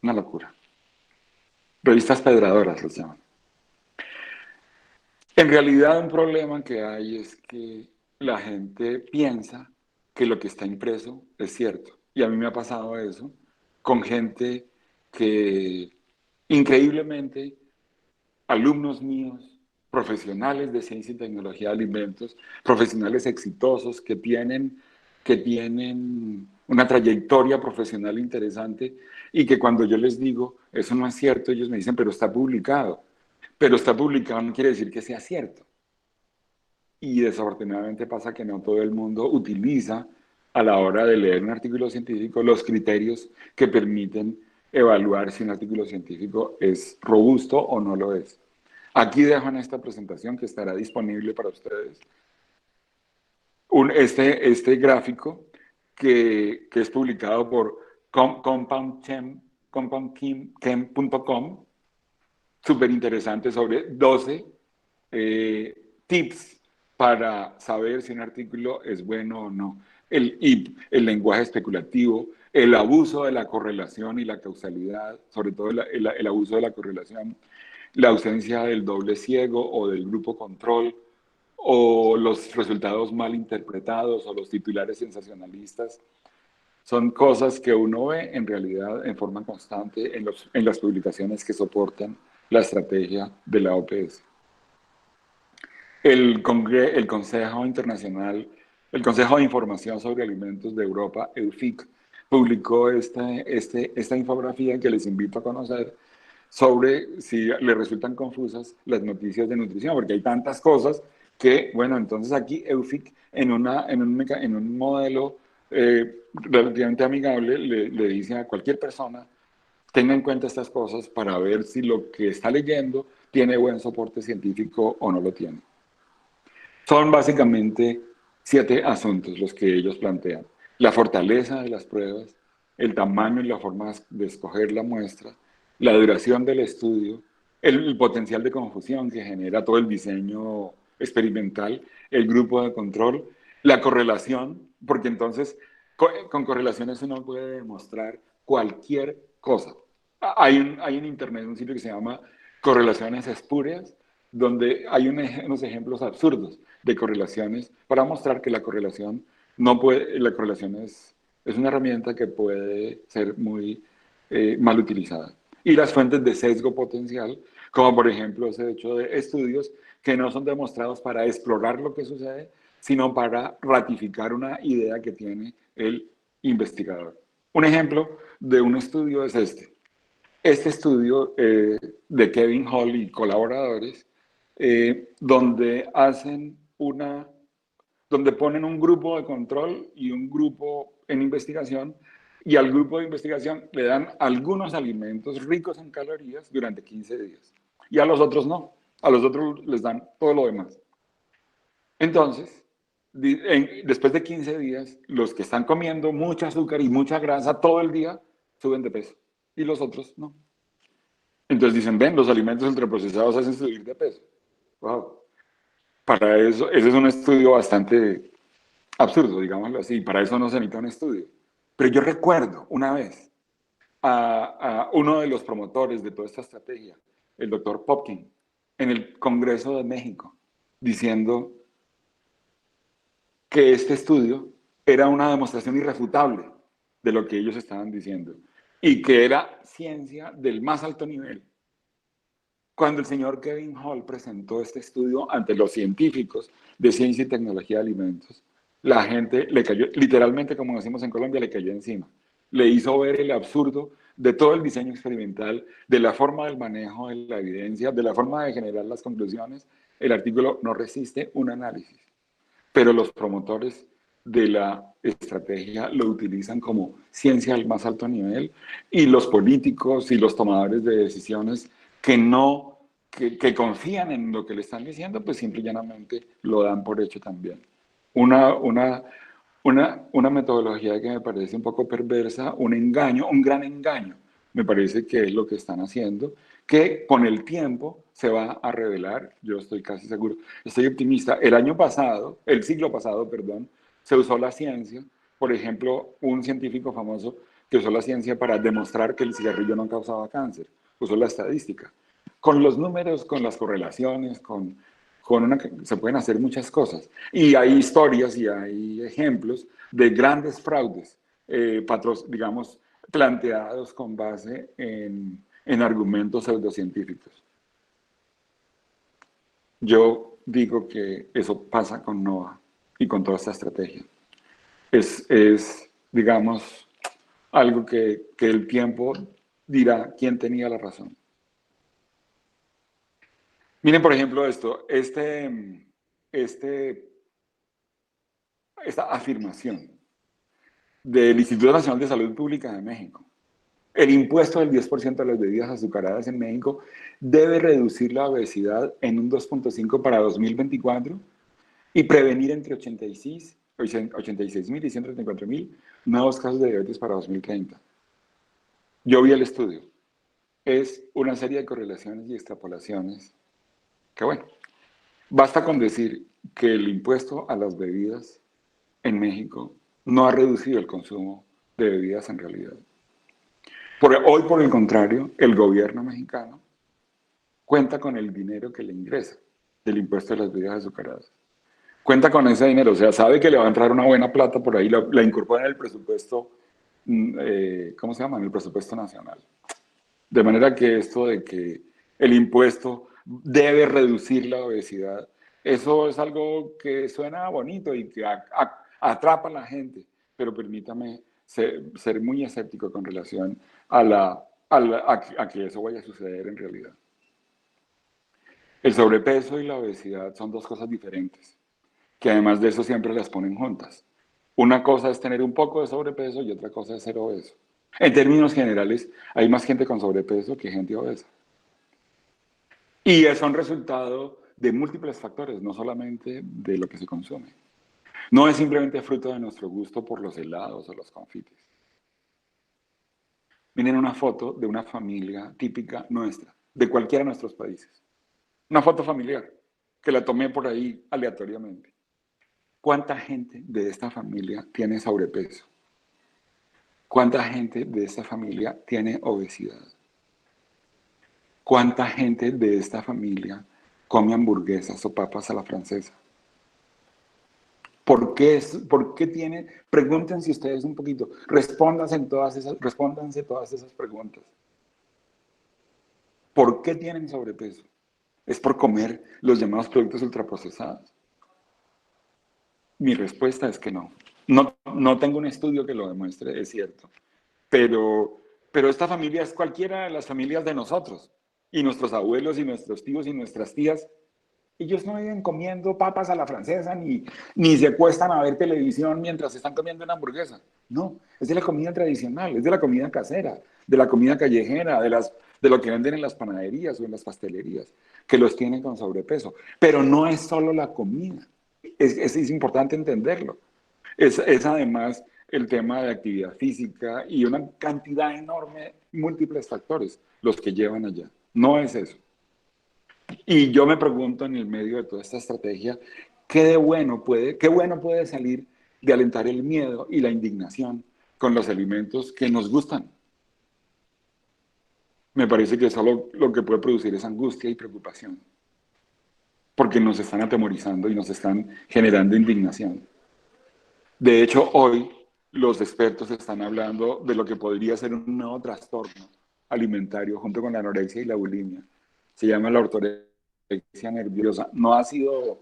Una locura. Revistas pedradoras los llaman. En realidad un problema que hay es que la gente piensa que lo que está impreso es cierto. Y a mí me ha pasado eso con gente que increíblemente, alumnos míos, profesionales de ciencia y tecnología de alimentos, profesionales exitosos que tienen una trayectoria profesional interesante y que cuando yo les digo, eso no es cierto, ellos me dicen, pero está publicado. Pero está publicado no quiere decir que sea cierto. Y desafortunadamente pasa que no todo el mundo utiliza a la hora de leer un artículo científico los criterios que permiten evaluar si un artículo científico es robusto o no lo es. Aquí dejo en esta presentación que estará disponible para ustedes este gráfico que es publicado por compoundchem.com, súper interesante, sobre 12 tips para saber si un artículo es bueno o no. El lenguaje especulativo, el abuso de la correlación y la causalidad, sobre todo el abuso de la correlación, la ausencia del doble ciego o del grupo control, o los resultados mal interpretados o los titulares sensacionalistas. Son cosas que uno ve en realidad en forma constante en las publicaciones que soportan la estrategia de la OPS. El Consejo Internacional, el Consejo de Información sobre Alimentos de Europa, EUFIC, publicó esta infografía que les invito a conocer sobre si les resultan confusas las noticias de nutrición, porque hay tantas cosas que, bueno, entonces aquí EUFIC en un modelo relativamente amigable le dice a cualquier persona, tenga en cuenta estas cosas para ver si lo que está leyendo tiene buen soporte científico o no lo tiene. Son básicamente 7 asuntos los que ellos plantean. La fortaleza de las pruebas, el tamaño y la forma de escoger la muestra, la duración del estudio, el potencial de confusión que genera todo el diseño experimental, el grupo de control, la correlación, porque entonces con correlaciones uno puede demostrar cualquier cosa. Hay en internet un sitio que se llama Correlaciones Espurias, donde hay unos ejemplos absurdos de correlaciones para mostrar que la correlación es una herramienta que puede ser muy mal utilizada. Y las fuentes de sesgo potencial, como por ejemplo ese hecho de estudios que no son demostrados para explorar lo que sucede, sino para ratificar una idea que tiene el investigador. Un ejemplo de un estudio es este. Este estudio de Kevin Hall y colaboradores, donde donde ponen un grupo de control y un grupo en investigación, y al grupo de investigación le dan algunos alimentos ricos en calorías durante 15 días. Y a los otros no. A los otros les dan todo lo demás. Entonces, después de 15 días, los que están comiendo mucho azúcar y mucha grasa todo el día suben de peso. Y los otros no. Entonces dicen, ven, los alimentos ultraprocesados hacen subir de peso. Wow. Para eso, ese es un estudio bastante absurdo, digámoslo así. Para eso no se necesita un estudio. Pero yo recuerdo una vez a uno de los promotores de toda esta estrategia, el doctor Popkin, en el Congreso de México, diciendo que este estudio era una demostración irrefutable de lo que ellos estaban diciendo y que era ciencia del más alto nivel. Cuando el señor Kevin Hall presentó este estudio ante los científicos de ciencia y tecnología de alimentos, la gente le cayó, literalmente como decimos en Colombia, le cayó encima. Le hizo ver el absurdo de todo el diseño experimental, de la forma del manejo de la evidencia, de la forma de generar las conclusiones. El artículo no resiste un análisis, pero los promotores de la estrategia lo utilizan como ciencia al más alto nivel, y los políticos y los tomadores de decisiones que confían en lo que le están diciendo, pues simple y llanamente lo dan por hecho también. Una metodología que me parece un poco perversa, un engaño, un gran engaño, me parece que es lo que están haciendo, que con el tiempo se va a revelar, yo estoy casi seguro, estoy optimista. El siglo pasado, perdón, se usó la ciencia, por ejemplo, un científico famoso que usó la ciencia para demostrar que el cigarrillo no causaba cáncer, usó la estadística. Con los números, con las correlaciones, se pueden hacer muchas cosas. Y hay historias y hay ejemplos de grandes fraudes, digamos, planteados con base en argumentos pseudocientíficos. Yo digo que eso pasa con NOAA y con toda esta estrategia. Es digamos, algo que el tiempo dirá quién tenía la razón. Miren, por ejemplo, esta afirmación del Instituto Nacional de Salud Pública de México. El impuesto del 10% a las bebidas azucaradas en México debe reducir la obesidad en un 2.5 para 2024 y prevenir entre 86.000 y 134.000 nuevos casos de diabetes para 2030. Yo vi el estudio. Es una serie de correlaciones y extrapolaciones que, bueno, basta con decir que el impuesto a las bebidas en México no ha reducido el consumo de bebidas en realidad. Hoy, por el contrario, el gobierno mexicano cuenta con el dinero que le ingresa del impuesto a las bebidas azucaradas. Cuenta con ese dinero, o sea, sabe que le va a entrar una buena plata por ahí, la incorpora en el presupuesto, ¿cómo se llama? En el presupuesto nacional. De manera que esto de que el impuesto debe reducir la obesidad, eso es algo que suena bonito y que atrapa a la gente, pero permítame ser muy escéptico con relación a que eso vaya a suceder en realidad. El sobrepeso y la obesidad son dos cosas diferentes, que además de eso siempre las ponen juntas. Una cosa es tener un poco de sobrepeso y otra cosa es ser obeso. En términos generales, hay más gente con sobrepeso que gente obesa. Y son resultado de múltiples factores, no solamente de lo que se consume. No es simplemente fruto de nuestro gusto por los helados o los confites. Miren una foto de una familia típica nuestra, de cualquiera de nuestros países. Una foto familiar, que la tomé por ahí aleatoriamente. ¿Cuánta gente de esta familia tiene sobrepeso? ¿Cuánta gente de esta familia tiene obesidad? ¿Cuánta gente de esta familia come hamburguesas o papas a la francesa? ¿Por qué tiene? Pregúntense ustedes un poquito, respóndanse todas esas preguntas. ¿Por qué tienen sobrepeso? ¿Es por comer los llamados productos ultraprocesados? Mi respuesta es que no. No tengo un estudio que lo demuestre, es cierto. Pero esta familia es cualquiera de las familias de nosotros. Y nuestros abuelos y nuestros tíos y nuestras tías, ellos no viven comiendo papas a la francesa ni se acuestan a ver televisión mientras están comiendo una hamburguesa. No, es de la comida tradicional, es de la comida casera, de la comida callejera, de lo que venden en las panaderías o en las pastelerías, que los tienen con sobrepeso. Pero no es solo la comida. Es importante entenderlo. Es además el tema de actividad física y una cantidad enorme, múltiples factores, los que llevan allá. No es eso. Y yo me pregunto en el medio de toda esta estrategia, qué bueno puede salir de alentar el miedo y la indignación con los alimentos que nos gustan. Me parece que solo lo que puede producir es angustia y preocupación, porque nos están atemorizando y nos están generando indignación. De hecho, hoy los expertos están hablando de lo que podría ser un nuevo trastorno alimentario junto con la anorexia y la bulimia. Se llama la ortorexia nerviosa. No ha sido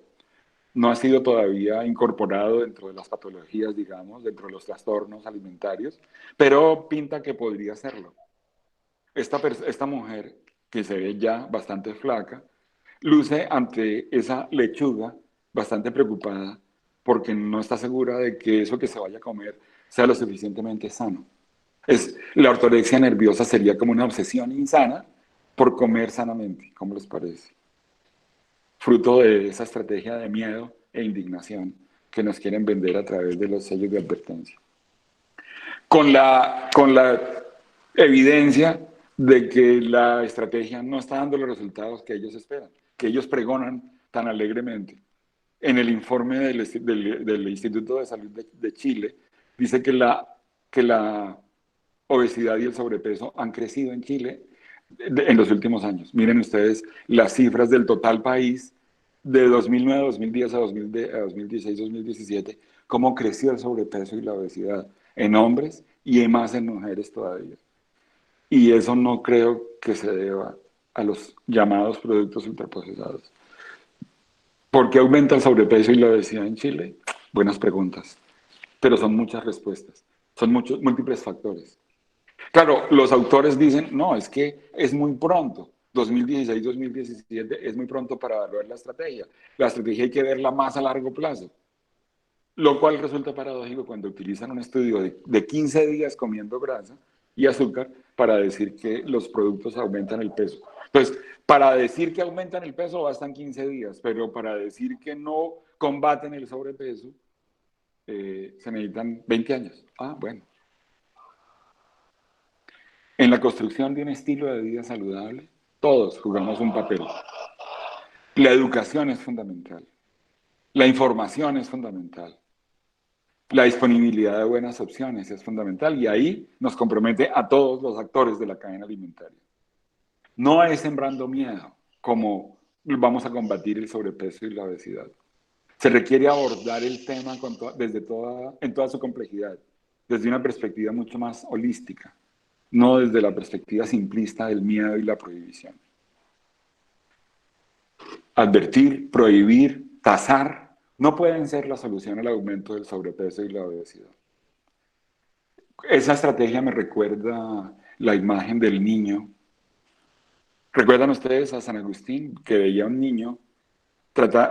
todavía incorporado dentro de las patologías, digamos, dentro de los trastornos alimentarios, pero pinta que podría serlo. Esta mujer, que se ve ya bastante flaca, luce ante esa lechuga bastante preocupada porque no está segura de que eso que se vaya a comer sea lo suficientemente sano. La ortorexia nerviosa sería como una obsesión insana por comer sanamente. ¿Cómo les parece? Fruto de esa estrategia de miedo e indignación que nos quieren vender a través de los sellos de advertencia. Con la evidencia de que la estrategia no está dando los resultados que ellos esperan, que ellos pregonan tan alegremente. En el informe del Instituto de Salud de Chile, dice que la obesidad y el sobrepeso han crecido en Chile en los últimos años. Miren ustedes las cifras del total país de 2009 a 2010 a 2016, 2017, cómo creció el sobrepeso y la obesidad en hombres y más en mujeres todavía. Y eso no creo que se deba a los llamados productos ultraprocesados. ¿Por qué aumenta el sobrepeso y la obesidad en Chile? Buenas preguntas, pero son muchas respuestas, son múltiples factores. Claro, los autores dicen, no, es que es muy pronto, 2016-2017 es muy pronto para evaluar la estrategia. La estrategia hay que verla más a largo plazo, lo cual resulta paradójico cuando utilizan un estudio de 15 días comiendo grasa y azúcar para decir que los productos aumentan el peso. Entonces, para decir que aumentan el peso bastan 15 días, pero para decir que no combaten el sobrepeso se necesitan 20 años. Ah, bueno. En la construcción de un estilo de vida saludable, todos jugamos un papel. La educación es fundamental. La información es fundamental. La disponibilidad de buenas opciones es fundamental y ahí nos compromete a todos los actores de la cadena alimentaria. No es sembrando miedo como vamos a combatir el sobrepeso y la obesidad. Se requiere abordar el tema en toda su complejidad, desde una perspectiva mucho más holística, no desde la perspectiva simplista del miedo y la prohibición. Advertir, prohibir, tasar, no pueden ser la solución al aumento del sobrepeso y la obesidad. Esa estrategia me recuerda la imagen del niño. ¿Recuerdan ustedes a San Agustín que veía a un niño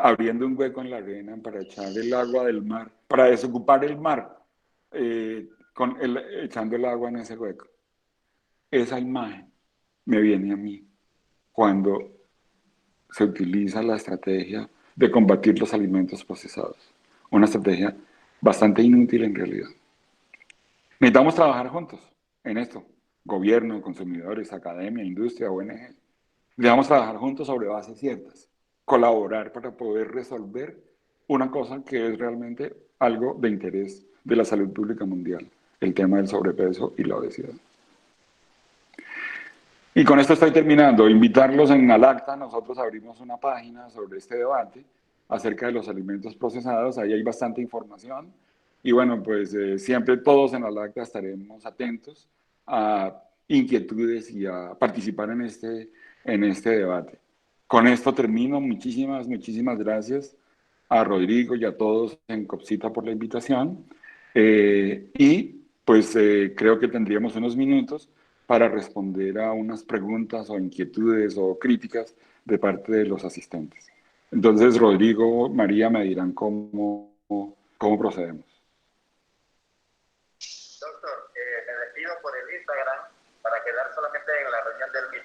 abriendo un hueco en la arena para echar el agua del mar, para desocupar el mar, echando el agua en ese hueco? Esa imagen me viene a mí cuando se utiliza la estrategia de combatir los alimentos procesados. Una estrategia bastante inútil en realidad. Necesitamos trabajar juntos en esto. Gobierno, consumidores, academia, industria, ONG. Necesitamos trabajar juntos sobre bases ciertas. Colaborar para poder resolver una cosa que es realmente algo de interés de la salud pública mundial. El tema del sobrepeso y la obesidad. Y con esto estoy terminando. Invitarlos en Alacta. Nosotros abrimos una página sobre este debate acerca de los alimentos procesados. Ahí hay bastante información. Y bueno, pues siempre todos en ALACTA estaremos atentos a inquietudes y a participar en este debate. Con esto termino. Muchísimas, muchísimas gracias a Rodrigo y a todos en COPCITA por la invitación. Y pues creo que tendríamos unos minutos para responder a unas preguntas o inquietudes o críticas de parte de los asistentes. Entonces, Rodrigo, María me dirán cómo procedemos. Doctor, me despido por el Instagram para quedar solamente en la reunión del Meet.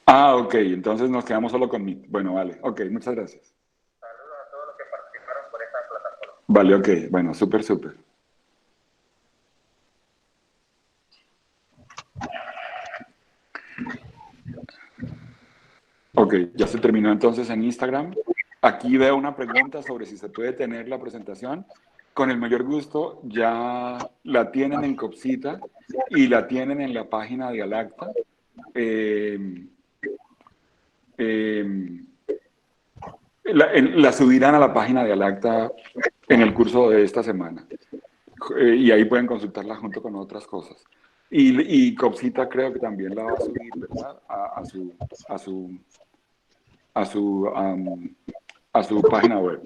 Ah, ok, entonces nos quedamos solo con Meet. Bueno, vale, ok, muchas gracias. Saludos a todos los que participaron por esta plataforma. Vale, ok, bueno, súper, súper. Ok, ya se terminó entonces en Instagram. Aquí veo una pregunta sobre si se puede tener la presentación. Con el mayor gusto, ya la tienen en COPCITA y la tienen en la página de ALACTA. La subirán a la página de ALACTA en el curso de esta semana. Y ahí pueden consultarla junto con otras cosas. Y COPCITA creo que también la va a subir, ¿verdad? A su página web.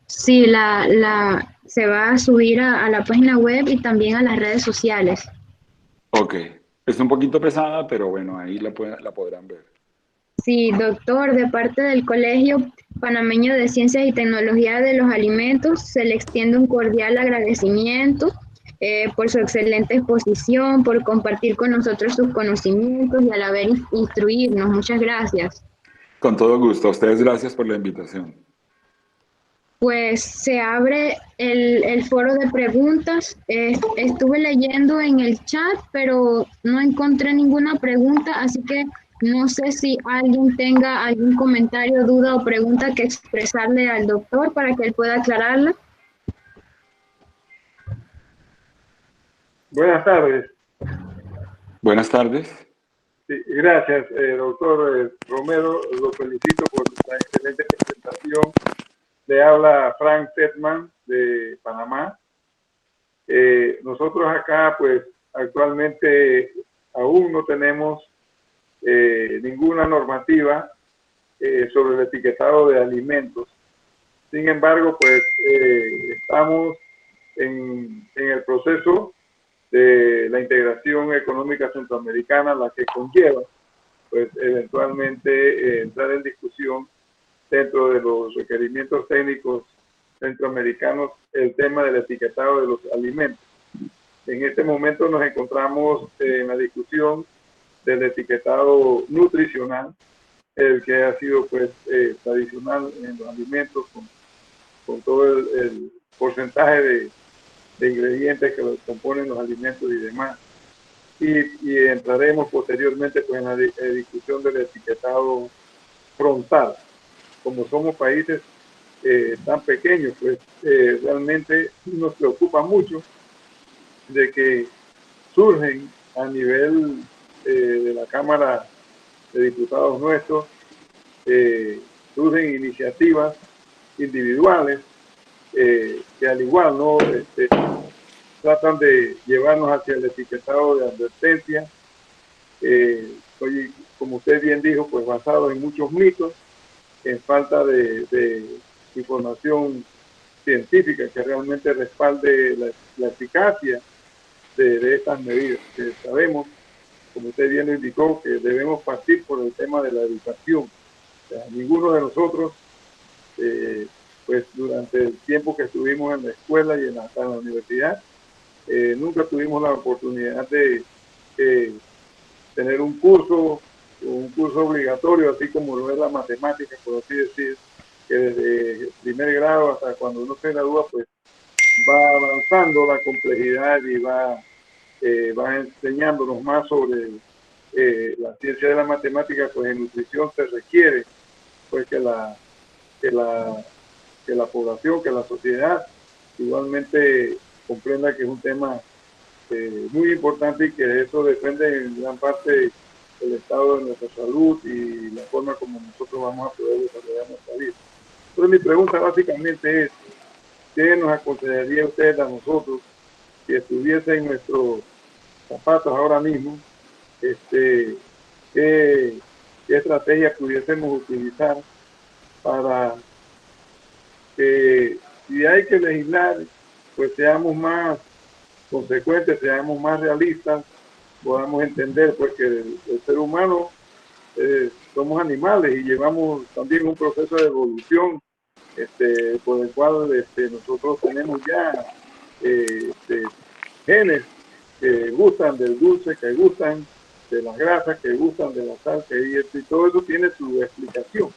Sí, se va a subir a la página web y también a las redes sociales. Ok, es un poquito pesada, pero bueno, ahí la podrán ver. Sí, doctor, de parte del Colegio Panameño de Ciencias y Tecnología de los Alimentos, se le extiende un cordial agradecimiento por su excelente exposición, por compartir con nosotros sus conocimientos y al haber instruirnos. Muchas gracias. Con todo gusto. A ustedes gracias por la invitación. Pues se abre el foro de preguntas. Estuve leyendo en el chat, pero no encontré ninguna pregunta, así que no sé si alguien tenga algún comentario, duda o pregunta que expresarle al doctor para que él pueda aclararla. Buenas tardes. Buenas tardes. Sí, gracias, doctor Romero. Lo felicito por la excelente presentación. Le habla Frank Tetman de Panamá. Nosotros acá, pues, actualmente aún no tenemos ninguna normativa sobre el etiquetado de alimentos. Sin embargo, pues, estamos en el proceso de la integración económica centroamericana, la que conlleva, pues, eventualmente entrar en discusión dentro de los requerimientos técnicos centroamericanos el tema del etiquetado de los alimentos. En este momento nos encontramos en la discusión del etiquetado nutricional, el que ha sido, pues, tradicional en los alimentos, con todo el porcentaje de ingredientes que componen los alimentos y demás. Y entraremos posteriormente, pues, en la discusión del etiquetado frontal. Como somos países tan pequeños, pues realmente nos preocupa mucho de que surgen a nivel de la Cámara de Diputados nuestros, surgen iniciativas individuales que al igual no tratan de llevarnos hacia el etiquetado de advertencia, como usted bien dijo, pues basado en muchos mitos, en falta de información científica que realmente respalde la eficacia de estas medidas. Que sabemos, como usted bien lo indicó, que debemos partir por el tema de la educación. O sea, ninguno de nosotros, pues durante el tiempo que estuvimos en la escuela y en la universidad, nunca tuvimos la oportunidad de tener un curso obligatorio, así como lo es la matemática, por así decir, que desde el primer grado hasta cuando uno se gradúa, pues va avanzando la complejidad y va enseñándonos más sobre la ciencia de la matemática. Pues en nutrición se requiere, pues, que la población, que la sociedad igualmente comprenda que es un tema muy importante y que eso depende en gran parte el estado de nuestra salud y la forma como nosotros vamos a poder desarrollar nuestra vida. Entonces mi pregunta básicamente es, ¿qué nos aconsejaría usted a nosotros si estuviese en nuestros zapatos ahora mismo? ¿Qué estrategias pudiésemos utilizar para que, si hay que legislar, pues seamos más consecuentes, seamos más realistas, podamos entender pues que el ser humano somos animales y llevamos también un proceso de evolución por el cual nosotros tenemos ya genes que gustan del dulce, que gustan de las grasas, que gustan de la sal, y todo eso tiene su explicación,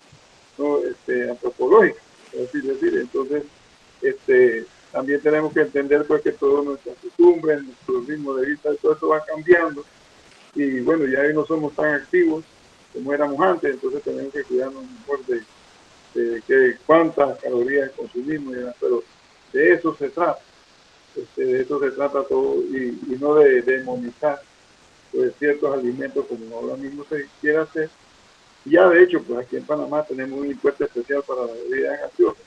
¿no? Antropológica, es decir. Entonces, también tenemos que entender pues que todas nuestras costumbres, nuestro ritmo de vida, todo esto va cambiando, y bueno, ya hoy no somos tan activos como éramos antes, entonces tenemos que cuidarnos mejor de cuántas calorías consumimos, pero de eso se trata. De eso se trata todo, y no de demonizar pues, ciertos alimentos como ahora mismo se quiere hacer. Ya de hecho, pues aquí en Panamá tenemos un impuesto especial para la bebida gaseosa,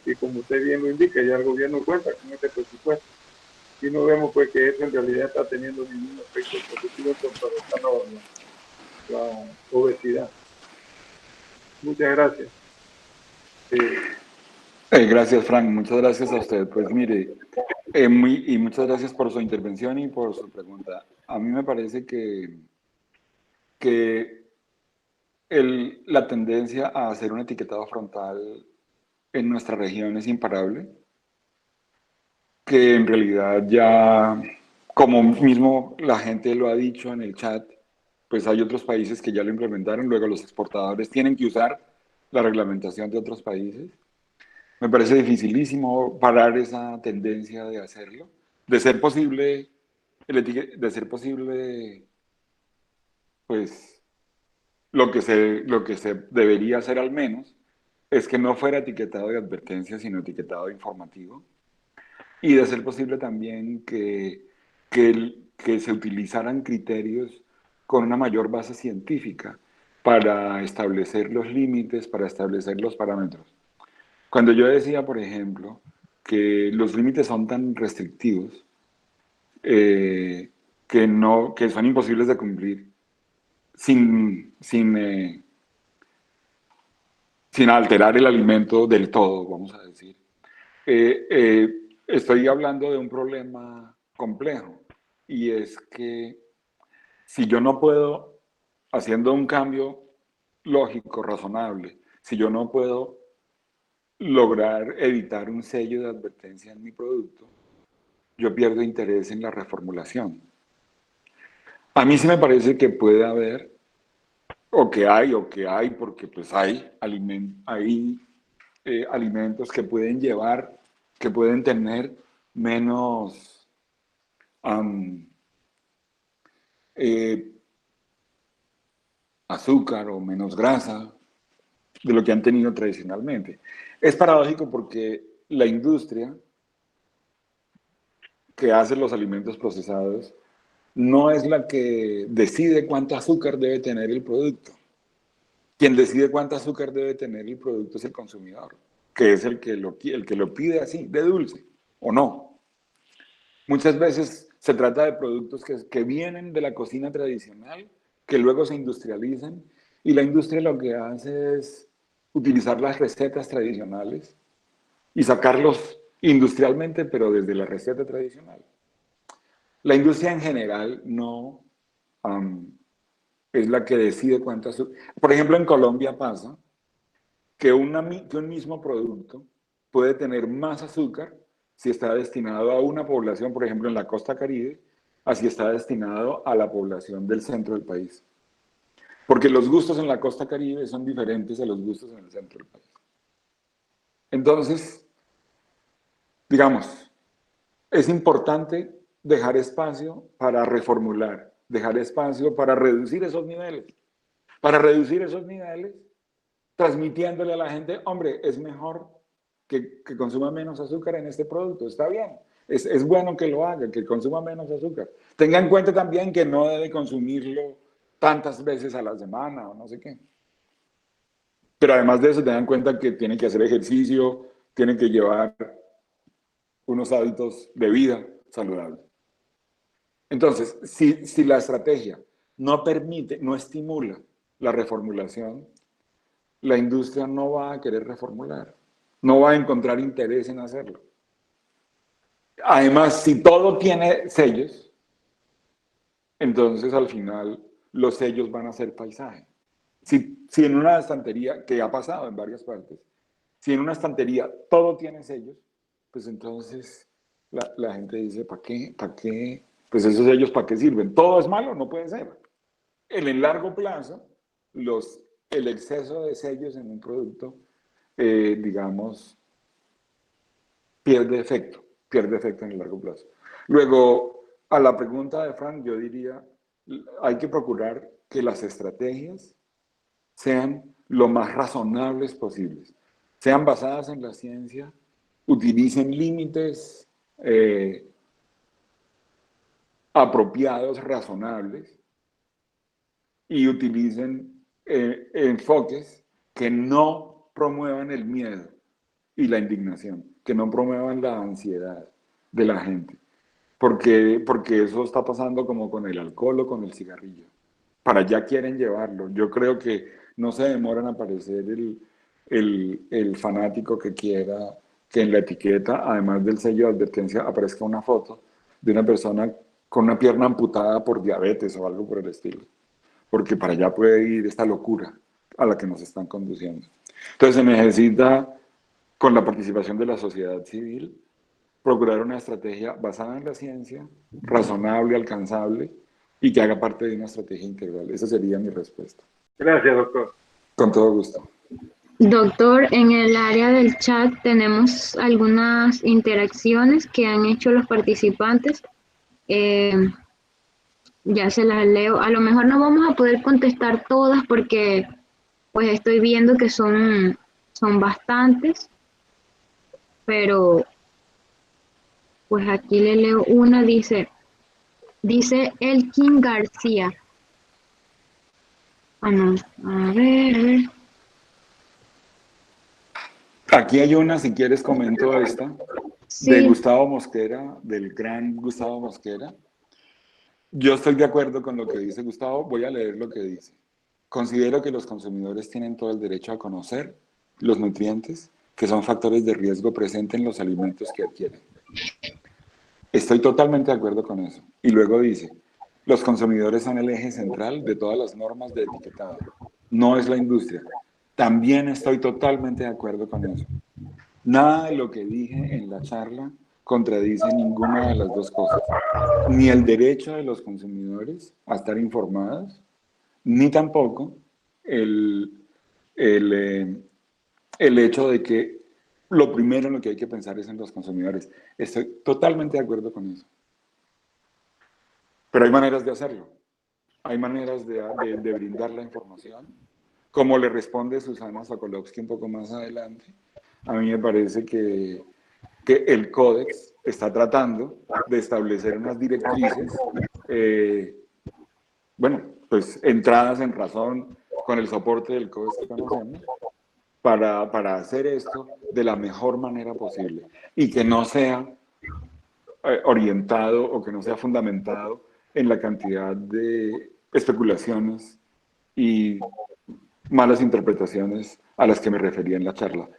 y como usted bien lo indica, ya el gobierno cuenta con este presupuesto, y no vemos pues que eso en realidad está teniendo ningún efecto positivo contra la obesidad. Muchas gracias. Gracias, Frank. Muchas gracias a usted. Pues mire, y muchas gracias por su intervención y por su pregunta. A mí me parece que la tendencia a hacer un etiquetado frontal en nuestra región es imparable, que en realidad ya, como mismo la gente lo ha dicho en el chat, pues hay otros países que ya lo implementaron, luego los exportadores tienen que usar la reglamentación de otros países. Me parece dificilísimo parar esa tendencia de hacerlo. De ser posible, pues lo que se debería hacer al menos es que no fuera etiquetado de advertencia, sino etiquetado de informativo. Y de ser posible también que se utilizaran criterios con una mayor base científica para establecer los límites, para establecer los parámetros. Cuando yo decía, por ejemplo, que los límites son tan restrictivos que son imposibles de cumplir sin alterar el alimento del todo, vamos a decir. Estoy hablando de un problema complejo, y es que si yo no puedo, haciendo un cambio lógico, razonable, si yo no puedo lograr evitar un sello de advertencia en mi producto, yo pierdo interés en la reformulación. A mí sí me parece que puede haber, o que hay, porque pues hay alimentos que pueden tener menos azúcar o menos grasa de lo que han tenido tradicionalmente. Es paradójico porque la industria que hace los alimentos procesados no es la que decide cuánto azúcar debe tener el producto. Quien decide cuánto azúcar debe tener el producto es el consumidor, que es el que lo pide así, de dulce, o no. Muchas veces se trata de productos que vienen de la cocina tradicional, que luego se industrializan, y la industria lo que hace es utilizar las recetas tradicionales y sacarlos industrialmente, pero desde la receta tradicional. La industria en general no es la que decide cuánto azúcar. Por ejemplo, en Colombia pasa que un mismo producto puede tener más azúcar si está destinado a una población, por ejemplo, en la costa Caribe, así está destinado a la población del centro del país. Porque los gustos en la costa Caribe son diferentes a los gustos en el centro del país. Entonces, digamos, es importante dejar espacio para reformular, dejar espacio para reducir esos niveles. Para reducir esos niveles, transmitiéndole a la gente, hombre, es mejor que consuma menos azúcar en este producto, está bien. Es bueno que lo haga, que consuma menos azúcar. Tenga en cuenta también que no debe consumirlo tantas veces a la semana o no sé qué. Pero además de eso, tengan en cuenta que tienen que hacer ejercicio, tienen que llevar unos hábitos de vida saludables. Entonces, si la estrategia no permite, no estimula la reformulación, la industria no va a querer reformular, no va a encontrar interés en hacerlo. Además, si todo tiene sellos, entonces al final los sellos van a ser paisaje. Si en una estantería, que ha pasado en varias partes, si en una estantería todo tiene sellos, pues entonces la gente dice, ¿para qué? ¿Para qué? Pues esos sellos, ¿para qué sirven? ¿Todo es malo? No puede ser. En el largo plazo, el exceso de sellos en un producto, digamos, pierde efecto en el largo plazo. Luego, a la pregunta de Frank, yo diría, hay que procurar que las estrategias sean lo más razonables posibles, sean basadas en la ciencia, utilicen límites apropiados, razonables, y utilicen enfoques que no promuevan el miedo y la indignación, que no promuevan la ansiedad de la gente, porque eso está pasando como con el alcohol o con el cigarrillo. Para allá quieren llevarlo. Yo creo que no se demoran a aparecer el fanático que quiera que en la etiqueta, además del sello de advertencia, aparezca una foto de una persona con una pierna amputada por diabetes o algo por el estilo. Porque para allá puede ir esta locura a la que nos están conduciendo. Entonces se necesita, con la participación de la sociedad civil, procurar una estrategia basada en la ciencia, razonable, alcanzable, y que haga parte de una estrategia integral. Esa sería mi respuesta. Gracias, doctor. Con todo gusto. Doctor, en el área del chat tenemos algunas interacciones que han hecho los participantes. Ya se las leo. A lo mejor no vamos a poder contestar todas porque pues estoy viendo que son bastantes, pero pues aquí le leo una, dice Elkin García. Ah, no, a ver. Aquí hay una, si quieres comento esta, Sí. de Gustavo Mosquera, del gran Gustavo Mosquera. Yo estoy de acuerdo con lo que dice Gustavo, voy a leer lo que dice. Considero que los consumidores tienen todo el derecho a conocer los nutrientes, que son factores de riesgo presentes en los alimentos que adquieren. Estoy totalmente de acuerdo con eso. Y luego dice, los consumidores son el eje central de todas las normas de etiquetado. No es la industria. También estoy totalmente de acuerdo con eso. Nada de lo que dije en la charla contradice ninguna de las dos cosas. Ni el derecho de los consumidores a estar informados, ni tampoco el hecho de que lo primero en lo que hay que pensar es en los consumidores. Estoy totalmente de acuerdo con eso. Pero hay maneras de hacerlo. Hay maneras de brindar la información. Como le responde Susana Sokolovsky un poco más adelante, a mí me parece que el Códex está tratando de establecer unas directrices, bueno, pues entradas en razón con el soporte del Códex que conocemos, para hacer esto de la mejor manera posible y que no sea orientado o que no sea fundamentado en la cantidad de especulaciones y malas interpretaciones a las que me refería en la charla,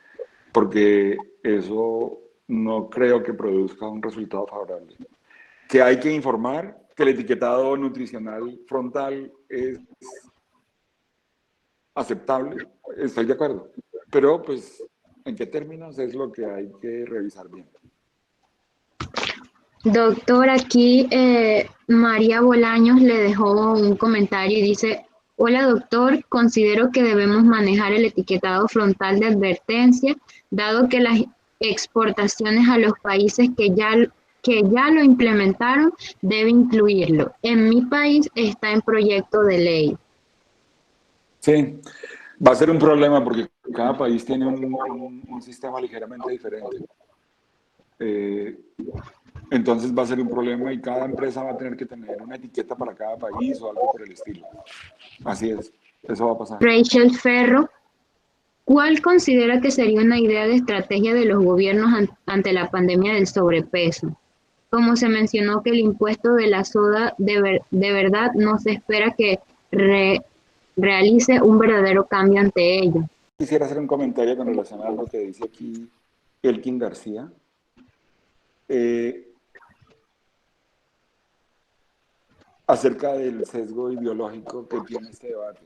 porque eso no creo que produzca un resultado favorable. Que hay que informar, que el etiquetado nutricional frontal es aceptable, estoy de acuerdo, pero pues en qué términos es lo que hay que revisar bien. Doctor, aquí María Bolaños le dejó un comentario y dice, hola doctor, considero que debemos manejar el etiquetado frontal de advertencia, dado que las exportaciones a los países que ya lo implementaron debe incluirlo. En mi país está en proyecto de ley. Sí, va a ser un problema porque cada país tiene un sistema ligeramente diferente. Entonces va a ser un problema y cada empresa va a tener que tener una etiqueta para cada país o algo por el estilo. Así es, eso va a pasar. Rachel Ferro, ¿cuál considera que sería una idea de estrategia de los gobiernos ante la pandemia del sobrepeso? Como se mencionó que el impuesto de la soda de verdad no se espera que realice un verdadero cambio ante ello. Quisiera hacer un comentario con relación a algo que dice aquí Elkin García. Acerca del sesgo ideológico que tiene este debate.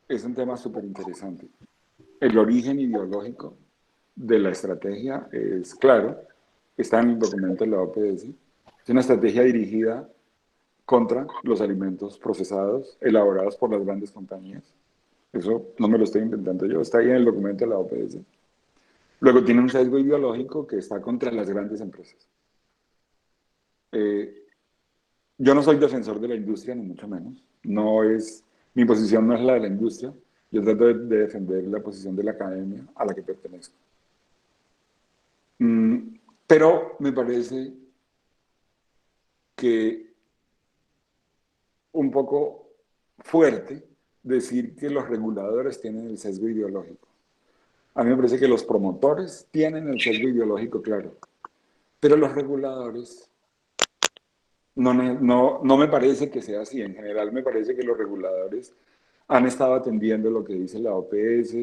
Es un tema súper interesante. El origen ideológico de la estrategia es claro, está en el documento de la OPS. Es una estrategia dirigida contra los alimentos procesados elaborados por las grandes compañías. Eso no me lo estoy inventando yo, está ahí en el documento de la OPS. Luego tiene un sesgo ideológico que está contra las grandes empresas. Yo no soy defensor de la industria, ni mucho menos. Mi posición no es la de la industria. Yo trato de defender la posición de la academia a la que pertenezco. Pero me parece que un poco fuerte decir que los reguladores tienen el sesgo ideológico. A mí me parece que los promotores tienen el sesgo ideológico, claro. Pero los reguladores... No me parece que sea así. En general me parece que los reguladores han estado atendiendo lo que dice la OPS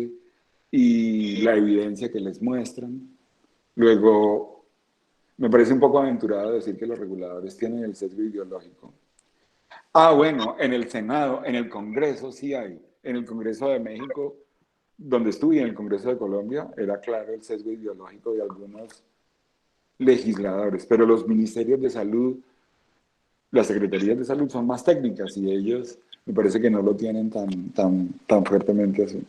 y la evidencia que les muestran. Luego, me parece un poco aventurado decir que los reguladores tienen el sesgo ideológico. Bueno, en el Senado, en el Congreso sí hay. En el Congreso de México, donde estuve, en el Congreso de Colombia, era claro el sesgo ideológico de algunos legisladores, pero los ministerios de salud, las secretarías de salud son más técnicas y ellos me parece que no lo tienen tan fuertemente así.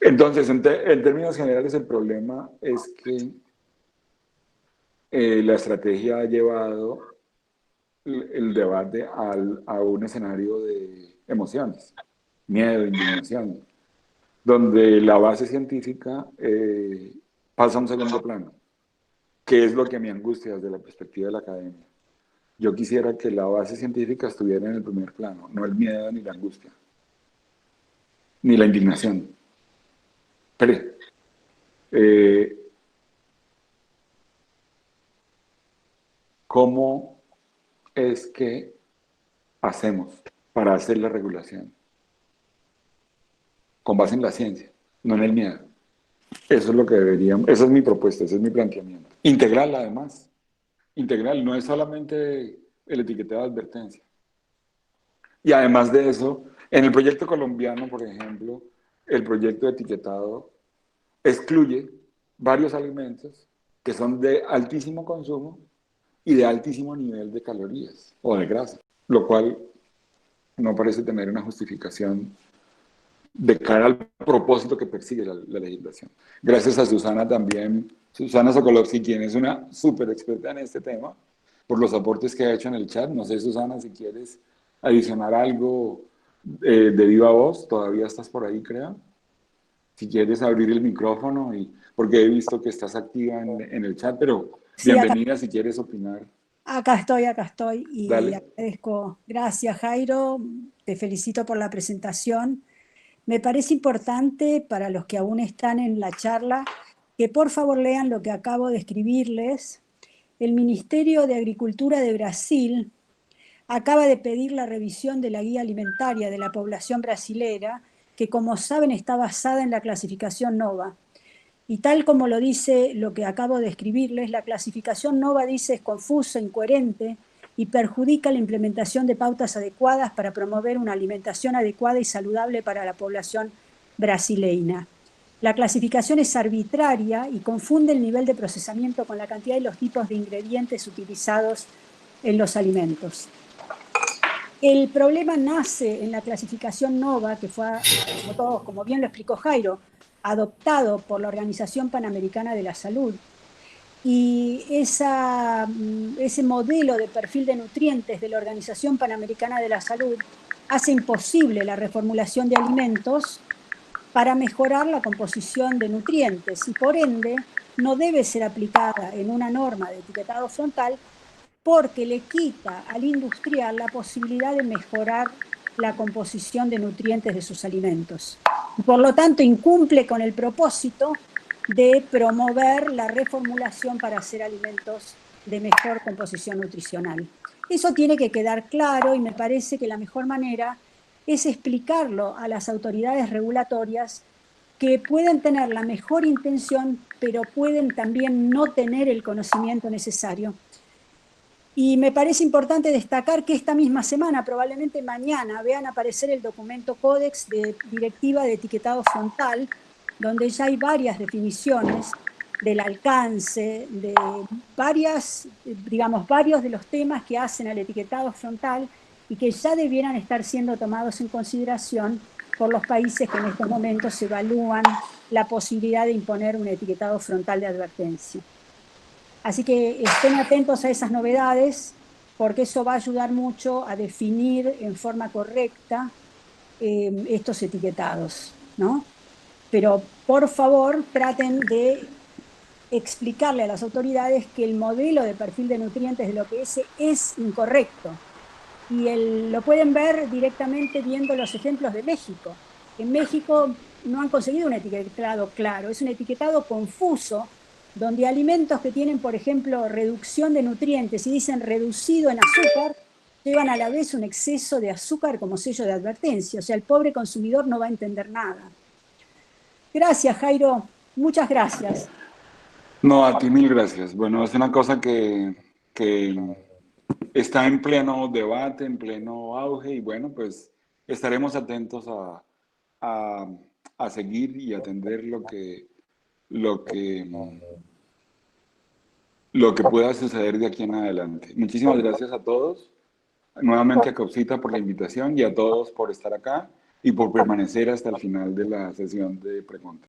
Entonces, en términos generales, el problema es que la estrategia ha llevado el debate a un escenario de emociones, miedo, indignación, donde la base científica pasa a un segundo plano, que es lo que me angustia desde la perspectiva de la academia. Yo quisiera que la base científica estuviera en el primer plano, no el miedo ni la angustia, ni la indignación. Pero, ¿cómo es que hacemos para hacer la regulación? Con base en la ciencia, no en el miedo. Eso es lo que deberíamos, esa es mi propuesta, ese es mi planteamiento. Integral, además. Integral, no es solamente el etiquetado de advertencia. Y además de eso, en el proyecto colombiano, por ejemplo, el proyecto de etiquetado excluye varios alimentos que son de altísimo consumo y de altísimo nivel de calorías o de grasa, lo cual no parece tener una justificación de cara al propósito que persigue la legislación. Gracias a Susana también, Susana Sokolovsky, quien es una súper experta en este tema, por los aportes que ha hecho en el chat. No sé, Susana, si quieres adicionar algo de viva voz, todavía estás por ahí, creo. Si quieres abrir el micrófono, porque he visto que estás activa en el chat, pero sí, bienvenida si quieres opinar. Acá estoy y Dale. agradezco. Gracias, Jairo, te felicito por la presentación. Me parece importante para los que aún están en la charla que por favor lean lo que acabo de escribirles. El Ministerio de Agricultura de Brasil acaba de pedir la revisión de la guía alimentaria de la población brasilera, que como saben está basada en la clasificación NOVA. Y tal como lo dice lo que acabo de escribirles, la clasificación NOVA dice es confusa, incoherente y perjudica la implementación de pautas adecuadas para promover una alimentación adecuada y saludable para la población brasileña. La clasificación es arbitraria y confunde el nivel de procesamiento con la cantidad y los tipos de ingredientes utilizados en los alimentos. El problema nace en la clasificación NOVA, que fue, como bien lo explicó Jairo, adoptado por la Organización Panamericana de la Salud. Y ese modelo de perfil de nutrientes de la Organización Panamericana de la Salud hace imposible la reformulación de alimentos para mejorar la composición de nutrientes y por ende no debe ser aplicada en una norma de etiquetado frontal porque le quita al industrial la posibilidad de mejorar la composición de nutrientes de sus alimentos. Y por lo tanto incumple con el propósito de promover la reformulación para hacer alimentos de mejor composición nutricional. Eso tiene que quedar claro y me parece que la mejor manera es explicarlo a las autoridades regulatorias que pueden tener la mejor intención, pero pueden también no tener el conocimiento necesario. Y me parece importante destacar que esta misma semana, probablemente mañana, vean aparecer el documento Códex de Directiva de Etiquetado Frontal, donde ya hay varias definiciones del alcance, de varios de los temas que hacen al etiquetado frontal y que ya debieran estar siendo tomados en consideración por los países que en estos momentos evalúan la posibilidad de imponer un etiquetado frontal de advertencia. Así que estén atentos a esas novedades, porque eso va a ayudar mucho a definir en forma correcta estos etiquetados, ¿no? Pero por favor traten de explicarle a las autoridades que el modelo de perfil de nutrientes de l'OPS es incorrecto. Y lo pueden ver directamente viendo los ejemplos de México. En México no han conseguido un etiquetado claro, es un etiquetado confuso, donde alimentos que tienen, por ejemplo, reducción de nutrientes y dicen reducido en azúcar, llevan a la vez un exceso de azúcar como sello de advertencia. O sea, el pobre consumidor no va a entender nada. Gracias, Jairo. Muchas gracias. No, a ti mil gracias. Bueno, es una cosa que está en pleno debate, en pleno auge, y bueno, pues estaremos atentos a seguir y atender lo que pueda suceder de aquí en adelante. Muchísimas gracias a todos, nuevamente a Copsita por la invitación y a todos por estar acá y por permanecer hasta el final de la sesión de preguntas.